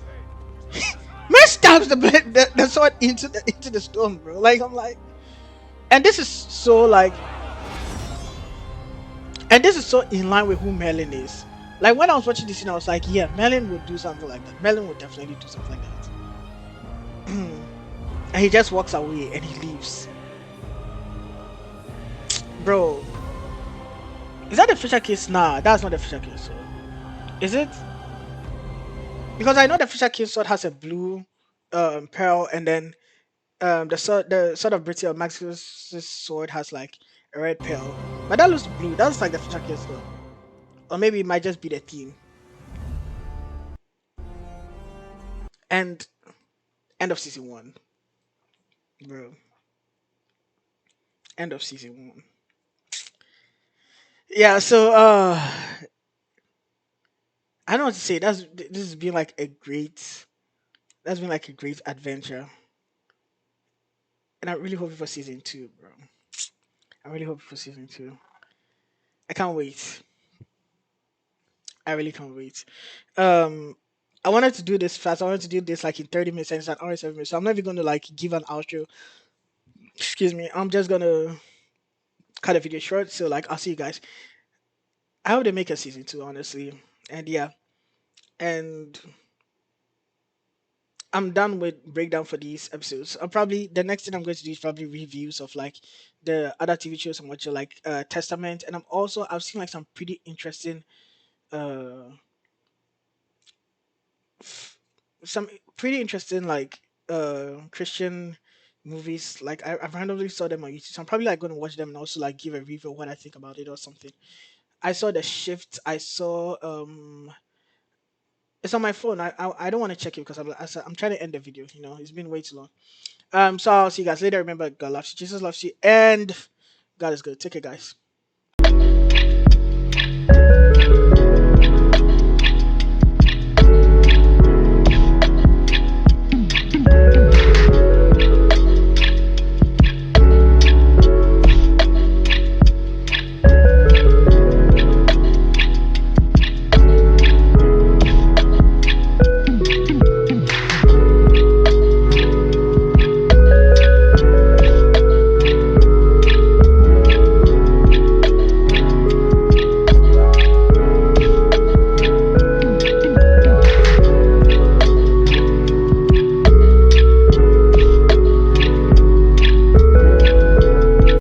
man stabs the blade, the sword into the stone, bro. Like I'm like, and this is so like, and this is so in line with who Merlin is. Like when I was watching this scene, I was like, yeah, Merlin would do something like that. Merlin would definitely do something like that. And he just walks away and he leaves. Bro, is that the Fisher case? Nah, that's not the Fisher case. So. Is it? Because I know the Fisher case sword has a blue pearl, and then the sword of Britty or Maximus' sword has like a red pearl. But that looks blue. That's like the Fisher case though. Or maybe it might just be the theme. And end of season one. Bro. End of season one. Yeah, so I don't know what to say. This has been like a great that's been like a great adventure. And I really hope for season two, bro. I really hope for season two. I can't wait. I really can't wait. Um I wanted to do this fast. I wanted to do this like in 30 minutes and it's an hour and 7 minutes. So I'm not even gonna like give an outro. Excuse me. I'm just gonna cut the video short. So like I'll see you guys. I hope they make a season two, honestly. And yeah. And I'm done with breakdown for these episodes. I'm probably the next thing I'm going to do is probably reviews of like the other TV shows I'm watching, like Testament, and I've seen like some pretty interesting, uh, some pretty interesting like Christian movies. Like I've randomly saw them on YouTube, so I'm probably like going to watch them and also like give a review of what I think about it or something. I saw The Shift. I saw it's on my phone. I don't want to check it because I'm trying to end the video. You know, it's been way too long. So I'll see you guys later. Remember, God loves you, Jesus loves you, and God is good. Take care, guys.